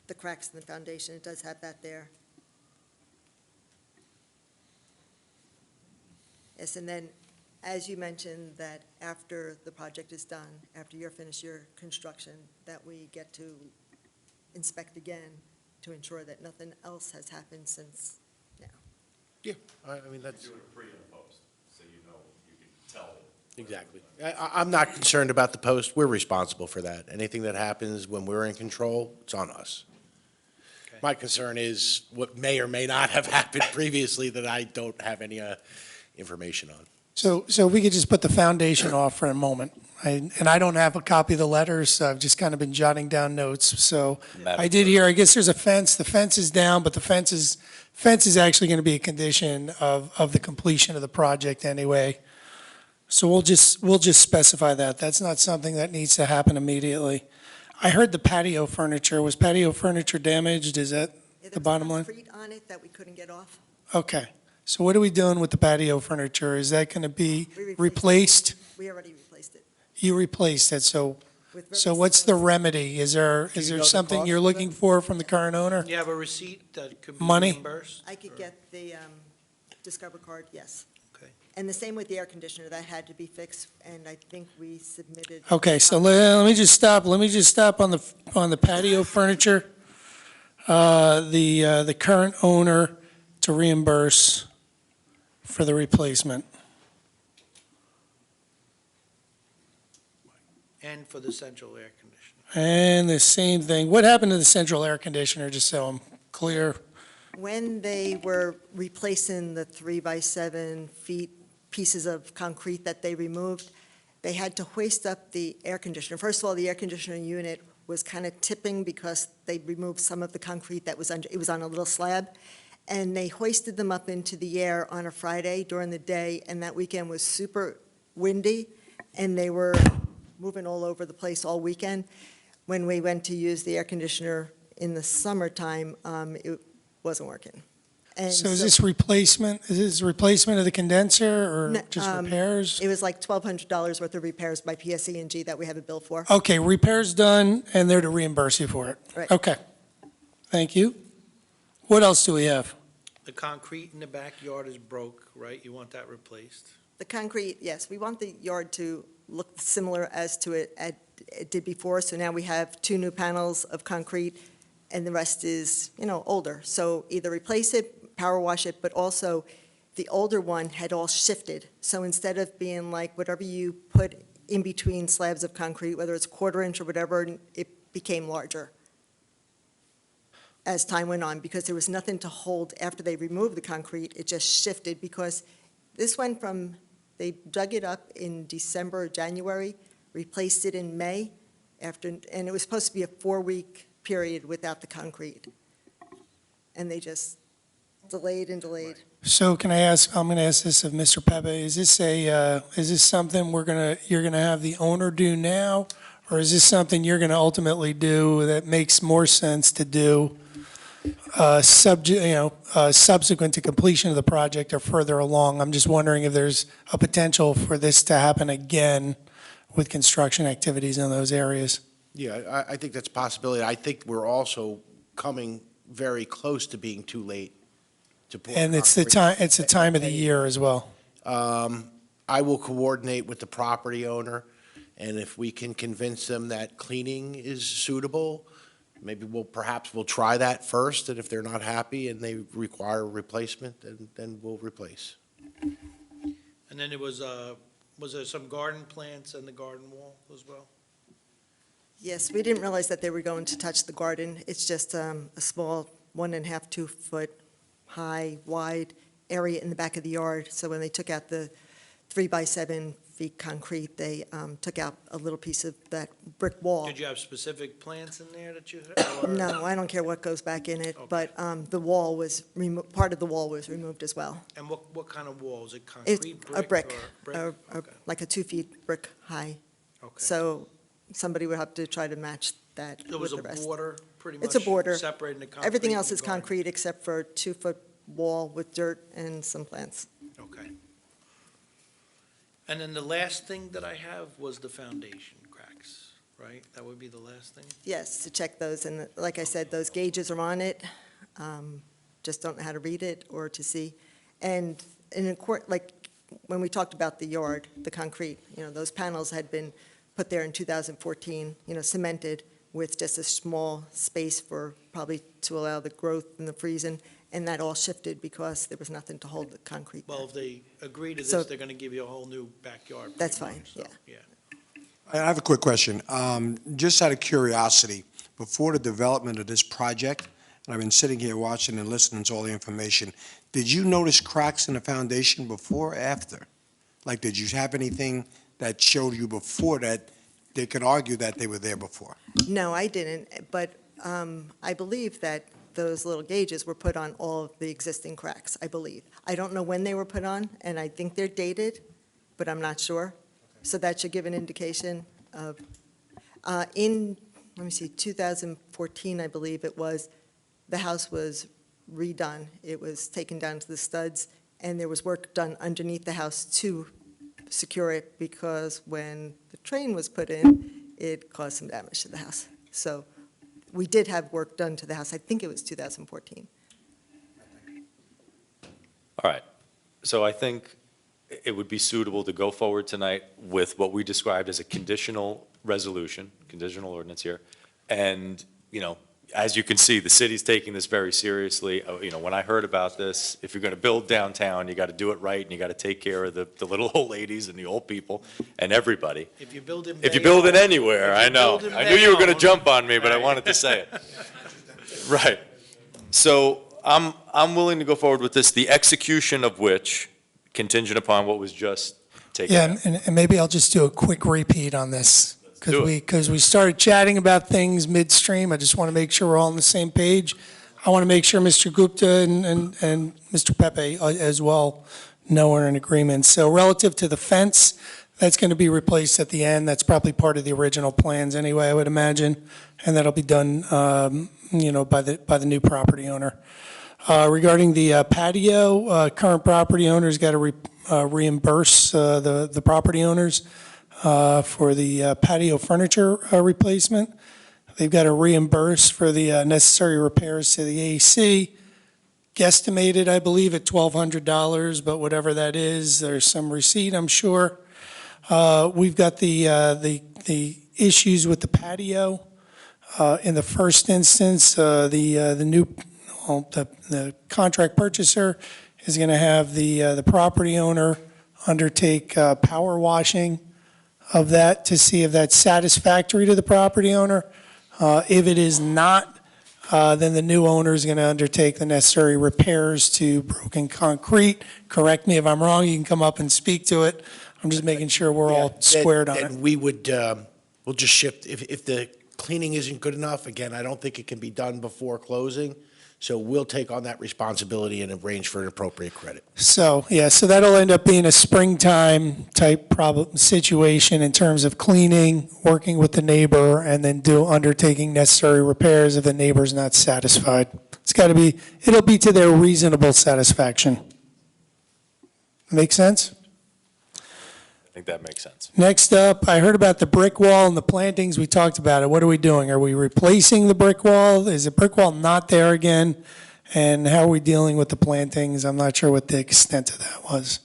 the cracks in the foundation, it does have that there. Yes, and then, as you mentioned, that after the project is done, after you're finished your construction, that we get to inspect again to ensure that nothing else has happened since now. Yeah, I mean, that's. Do it pre and post, so you can tell. Exactly. I'm not concerned about the post. We're responsible for that. Anything that happens when we're in control, it's on us. Okay. My concern is what may or may not have happened previously that I don't have any information on. So if we could just put the foundation off for a moment. And I don't have a copy of the letters, so I've just kind of been jotting down notes. So I did hear, I guess there's a fence. The fence is down, but the fence is actually going to be a condition of the completion of the project anyway. So we'll just specify that. That's not something that needs to happen immediately. I heard the patio furniture. Was patio furniture damaged? Is that the bottom line? There was concrete on it that we couldn't get off. Okay. So what are we doing with the patio furniture? Is that going to be We replaced? We already replaced it. You replaced it, so with So very what's the remedy? Is there you know the something cost you're of looking for from the current owner? You have a receipt that could be Money? reimbursed? I could get the Discover card, yes. Okay. And the same with the air conditioner, that had to be fixed, and I think we submitted. Okay, so let me just stop on the patio furniture. The current owner to reimburse for the replacement. And for the central air conditioner. And the same thing, what happened to the central air conditioner, just so I'm clear? When they were replacing the 3 by 7 feet pieces of concrete that they removed, they had to hoist up the air conditioner. First of all, the air conditioning unit was kind of tipping because they removed some of the concrete that was under, it was on a little slab. And they hoisted them up into the air on a Friday during the day, and that weekend was super windy, and they were moving all over the place all weekend. When we went to use the air conditioner in the summertime, it wasn't working. And So is this replacement of the condenser or No, just repairs? It was like $1,200 worth of repairs by PSE&G that we have a bill for. Okay, repairs done, and they're to reimburse you for it? Right. Okay, thank you. What else do we have? The concrete in the backyard is broke, right? You want that replaced? The concrete, yes, we want the yard to look similar as to it did before, so now we have 2 new panels of concrete, and the rest is, older. So either replace it, power wash it, but also the older one had all shifted. So instead of being like whatever you put in between slabs of concrete, whether it's 1/4 inch or whatever, it became larger as time went on, because there was nothing to hold after they removed the concrete. It just shifted because this went from, they dug it up in December or January, replaced it in May and it was supposed to be a 4-week period without the concrete. And they just delayed and delayed. So I'm going to ask this of Mr. Pepe, is this something you're going to have the owner do now? Or is this something you're going to ultimately do that makes more sense to do subsequent to completion of the project or further along? I'm just wondering if there's a potential for this to happen again with construction activities in those areas. Yeah, I think that's a possibility. I think we're also coming very close to being too late to pour And it's the time of the year as well. I will coordinate with the property owner, and if we can convince them that cleaning is suitable, maybe we'll try that first, and if they're not happy and they require a replacement, then we'll replace. And then was there some garden plants in the garden wall as well? Yes, we didn't realize that they were going to touch the garden. It's just a small 1.5, 2 foot high, wide area in the back of the yard. So when they took out the 3 by 7 feet concrete, they took out a little piece of that brick wall. Did you have specific plants in there that you? No, I don't care what goes back in it, Okay. but the wall was, part of the wall was removed as well. And what kind of wall? Is it It's concrete, a brick, or Okay. like a 2 feet brick high. Okay. So somebody would have to try to match that There was with a the rest. border, pretty much? It's a border. Separating the concrete. Everything and else the is garden. concrete except for a 2 foot wall with dirt and some plants. Okay. And then the last thing that I have was the foundation cracks, right? That would be the last thing? Yes, to check those, and like I said, those gauges are on it, just don't know how to read it or to see. And in court, like, when we talked about the yard, the concrete, those panels had been put there in 2014, cemented with just a small space for probably to allow the growth and the freezing, and that all shifted because there was nothing to hold the concrete Well, back. if they agree to So- this, they're going to give you a whole new backyard. That's pretty fine, much, so, yeah. I have a quick question. Just out of curiosity, before the development of this project, and I've been sitting here watching and listening to all the information, did you notice cracks in the foundation before or after? Like, did you have anything that showed you before that they could argue that they were there before? No, I didn't, but I believe that those little gauges were put on all of the existing cracks, I believe. I don't know when they were put on, and I think they're dated, but I'm not sure. So that should give an indication of, let me see, 2014, I believe it was, the house was redone. It was taken down to the studs, and there was work done underneath the house to secure it because when the train was put in, it caused some damage to the house. So we did have work done to the house. I think it was 2014. All right. So I think it would be suitable to go forward tonight with what we described as a conditional resolution, conditional ordinance here. And, you know, as you can see, the city's taking this very seriously. You know, when I heard about this, if you're going to build downtown, you got to do it right, and you got to take care of the little old ladies and the old people and everybody. If you build in If you build it anywhere, I know. build in I knew you were going to Bayonne. jump on me, but I wanted to say it. Right. So I'm willing to go forward with this, the execution of which, contingent upon what was just taken Yeah, out. and maybe I'll just do a quick repeat on this. do it. Because we started chatting about things midstream. I just want to make sure we're all on the same page. I want to make sure Mr. Gupta and Mr. Pepe as well know we're in agreement. So relative to the fence, that's going to be replaced at the end. That's probably part of the original plans anyway, I would imagine. And that'll be done, by the new property owner. Regarding the patio, current property owners got to reimburse the property owners for the patio furniture replacement. They've got to reimburse for the necessary repairs to the AC. Guesstimated, I believe, at $1,200, but whatever that is, there's some receipt, I'm sure. We've got the issues with the patio. In the first instance, the contract purchaser is going to have the property owner undertake power washing of that to see if that's satisfactory to the property owner. If it is not, then the new owner is going to undertake the necessary repairs to broken concrete. Correct me if I'm wrong, you can come up and speak to it. I'm just making sure we're all squared on it. And we would, we'll just shift, if the cleaning isn't good enough, again, I don't think it can be done before closing, so we'll take on that responsibility and arrange for an appropriate credit. So, yeah, so that'll end up being a springtime type problem situation in terms of cleaning, working with the neighbor, and then undertaking necessary repairs if the neighbor's not satisfied. It'll be to their reasonable satisfaction. Make sense? I think that makes sense. Next up, I heard about the brick wall and the plantings. We talked about it. What are we doing? Are we replacing the brick wall? Is the brick wall not there again? And how are we dealing with the plantings? I'm not sure what the extent of that was.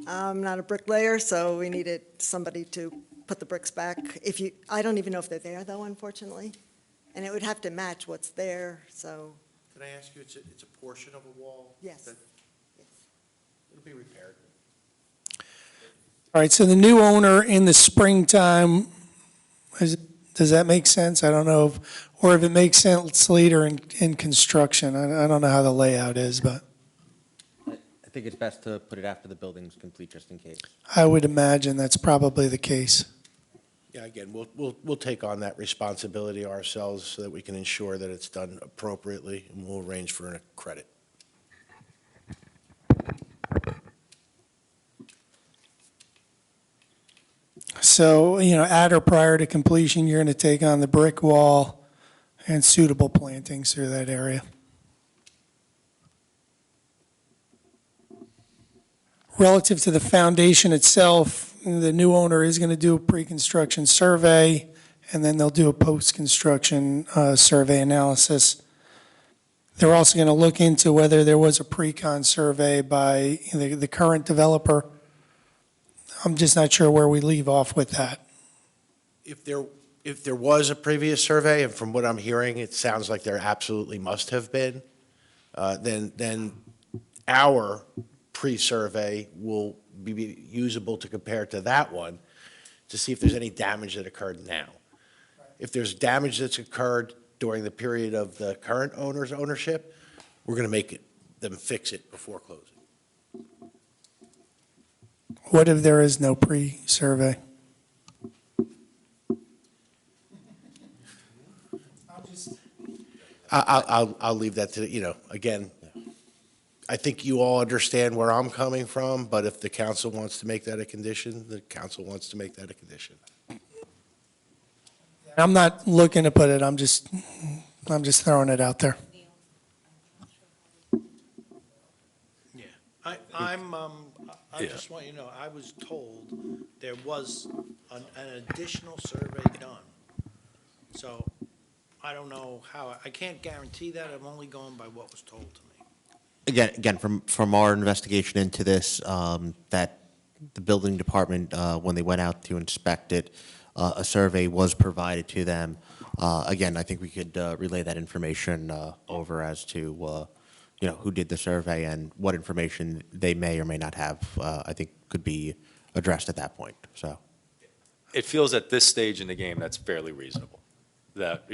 I'm not a bricklayer, so we needed somebody to put the bricks back. I don't even know if they're there, though, unfortunately. And it would have to match what's there, so, Can I ask you, it's a portion of a wall? yes. It'll be repaired. All right, so the new owner in the springtime, does that make sense? I don't know, or if it makes sense later in construction. I don't know how the layout is, but I think it's best to put it after the building's complete, just in case. I would imagine that's probably the case. Yeah, again, we'll take on that responsibility ourselves so that we can ensure that it's done appropriately, and we'll arrange for a credit. So, at or prior to completion, you're going to take on the brick wall and suitable plantings through that area. Relative to the foundation itself, the new owner is going to do a pre-construction survey, and then they'll do a post-construction survey analysis. They're also going to look into whether there was a pre-con survey by the current developer. I'm just not sure where we leave off with that. If there was a previous survey, and from what I'm hearing, it sounds like there absolutely must have been, then our pre-survey will be usable to compare to that one to see if there's any damage that occurred now. If there's damage that's occurred during the period of the current owner's ownership, we're going to make them fix it before closing. What if there is no pre-survey? I'll leave that to, again, I think you all understand where I'm coming from, but if the council wants to make that a condition, the council wants to make that a condition. I'm not looking to put it, I'm just throwing it out there. I Yeah. just want you to know, I was told there was an additional survey done. So I don't know how, I can't guarantee that, I'm only going by what was told to me. Again, from our investigation into this, that the building department, when they went out to inspect it, a survey was provided to them. Again, I think we could relay that information over as to, who did the survey and what information they may or may not have, I think could be addressed at that point, so. It feels at this stage in the game that's fairly reasonable. That,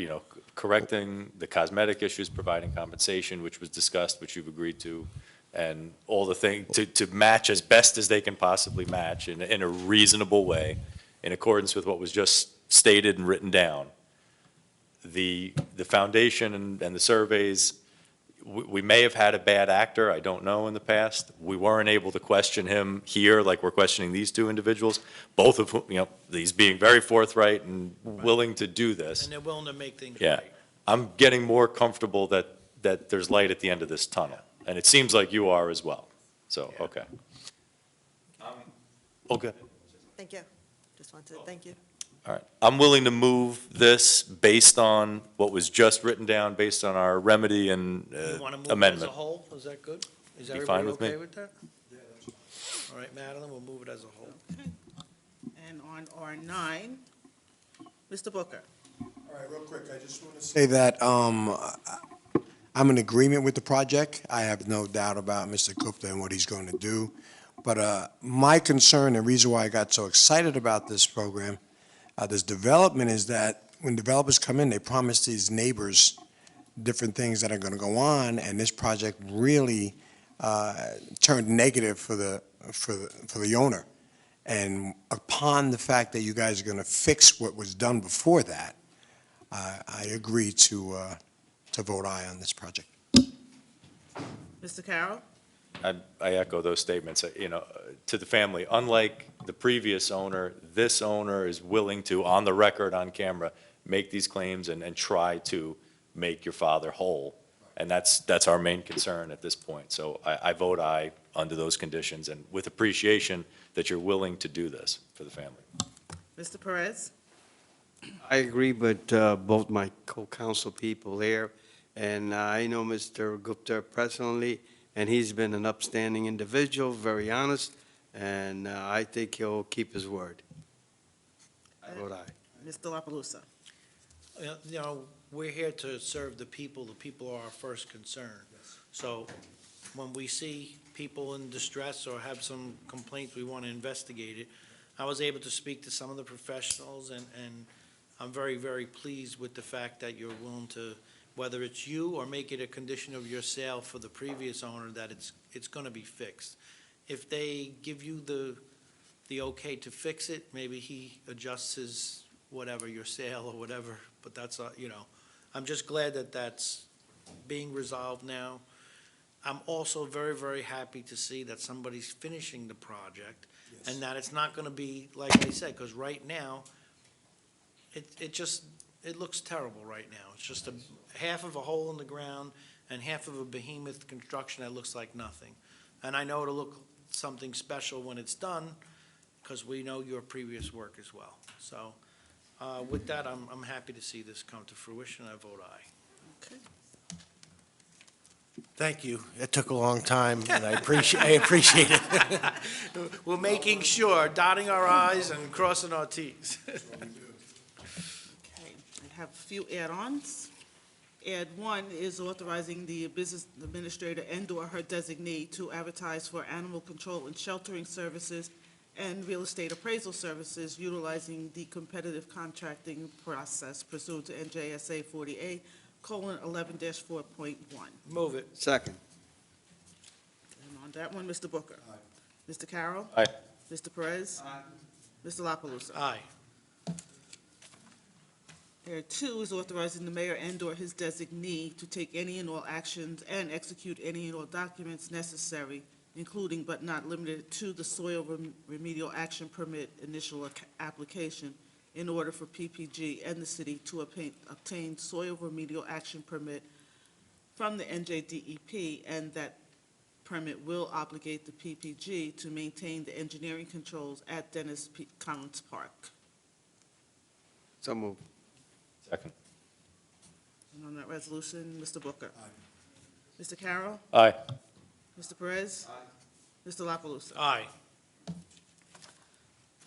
correcting the cosmetic issues, providing compensation, which was discussed, which you've agreed to, and all the things, to match as best as they can possibly match in a reasonable way, in accordance with what was just stated and written down. The foundation and the surveys, we may have had a bad actor, I don't know, in the past. We weren't able to question him here like we're questioning these two individuals, both of whom, these being very forthright and willing to do this. And they're willing to make things Yeah. right. I'm getting more comfortable that there's light at the end of this tunnel, and it seems like you are as well. So, okay. Okay. Thank you. Just wanted to thank you. All right. I'm willing to move this based on what was just written down, based on our remedy and You want to move it as a amendment. whole? Is that good? Is You fine everybody with me? okay with that? All right, Madeline, we'll move it as a whole. And on R9, Mr. Booker. All right, real quick, I just want to say that I'm in agreement with the project. I have no doubt about Mr. Gupta and what he's going to do. But my concern and reason why I got so excited about this program, this development, is that when developers come in, they promise these neighbors different things that are going to go on, and this project really turned negative for the owner. And upon the fact that you guys are going to fix what was done before that, I agree to vote aye on this project. Mr. Carroll. I echo those statements, to the family. Unlike the previous owner, this owner is willing to, on the record, on camera, make these claims and try to make your father whole. And that's our main concern at this point. So I vote aye under those conditions and with appreciation that you're willing to do this for the family. Mr. Perez. I agree with both my co-counsel people there, and I know Mr. Gupta personally, and he's been an upstanding individual, very honest, and I think he'll keep his word. I vote aye. Mr. La Palusa. We're here to serve the people. The people are our first concern. So when we see people in distress or have some complaints, we want to investigate it. I was able to speak to some of the professionals, and I'm very, very pleased with the fact that you're willing to, whether it's you or make it a condition of your sale for the previous owner, that it's going to be fixed. If they give you the okay to fix it, maybe he adjusts his whatever, your sale or whatever, but that's, I'm just glad that that's being resolved now. I'm also very, very happy to see that somebody's finishing the project and that it's not going to be, like I said, because right now, it looks terrible right now. It's just half of a hole in the ground and half of a behemoth construction that looks like nothing. And I know it'll look something special when it's done, because we know your previous work as well. So with that, I'm happy to see this come to fruition. I vote aye. Okay. Thank you. It took a long time, and I appreciate it. We're making sure, dotting our i's and crossing our t's. Okay, I have a few add-ons. Add 1 is authorizing the business administrator and/or her designee to advertise for animal control and sheltering services and real estate appraisal services utilizing the competitive contracting process pursuant to NJSA 48:11-4.1. Move it. Second. And on that one, Mr. Booker. Mr. Carroll. Aye. Mr. Perez. Mr. La Palusa. Aye. Add 2 is authorizing the mayor and/or his designee to take any and all actions and execute any and all documents necessary, including but not limited to the soil remedial action permit initial application, in order for PPG and the city to obtain soil remedial action permit from the NJDEP, and that permit will obligate the PPG to maintain the engineering controls at Dennis P. Collins Park. So moved. Second. And on that resolution, Mr. Booker. Mr. Carroll. Aye. Mr. Perez. Mr. La Palusa. Aye.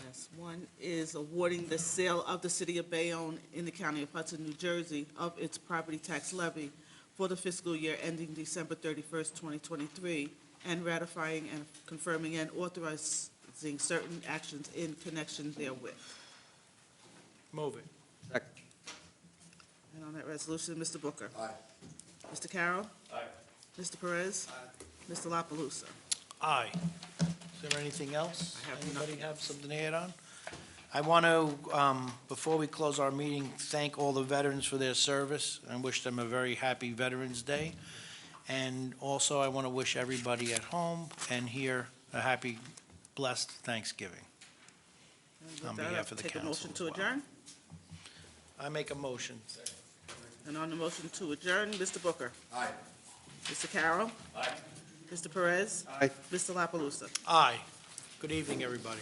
Last one is awarding the sale of the city of Bayonne in the county of Hudson, New Jersey, of its property tax levy for the fiscal year ending December 31st, 2023, and ratifying and confirming and authorizing certain actions in connection therewith. Move it. Second. And on that resolution, Mr. Booker. Aye. Mr. Carroll. Aye. Mr. Perez. Mr. La Palusa. Aye. Is there anything else? I have Anybody have something to add on? I want to, before we close our meeting, thank all the veterans for their service and wish them a very happy Veterans Day. And also, I want to wish everybody at home and here a happy, blessed Thanksgiving. And On with that, behalf I'll of the take a council motion as to well. adjourn. I make a motion. And on the motion to adjourn, Mr. Booker. Aye. Mr. Carroll. Aye. Mr. Perez. Aye. Mr. La Palusa. Aye. Good evening, everybody.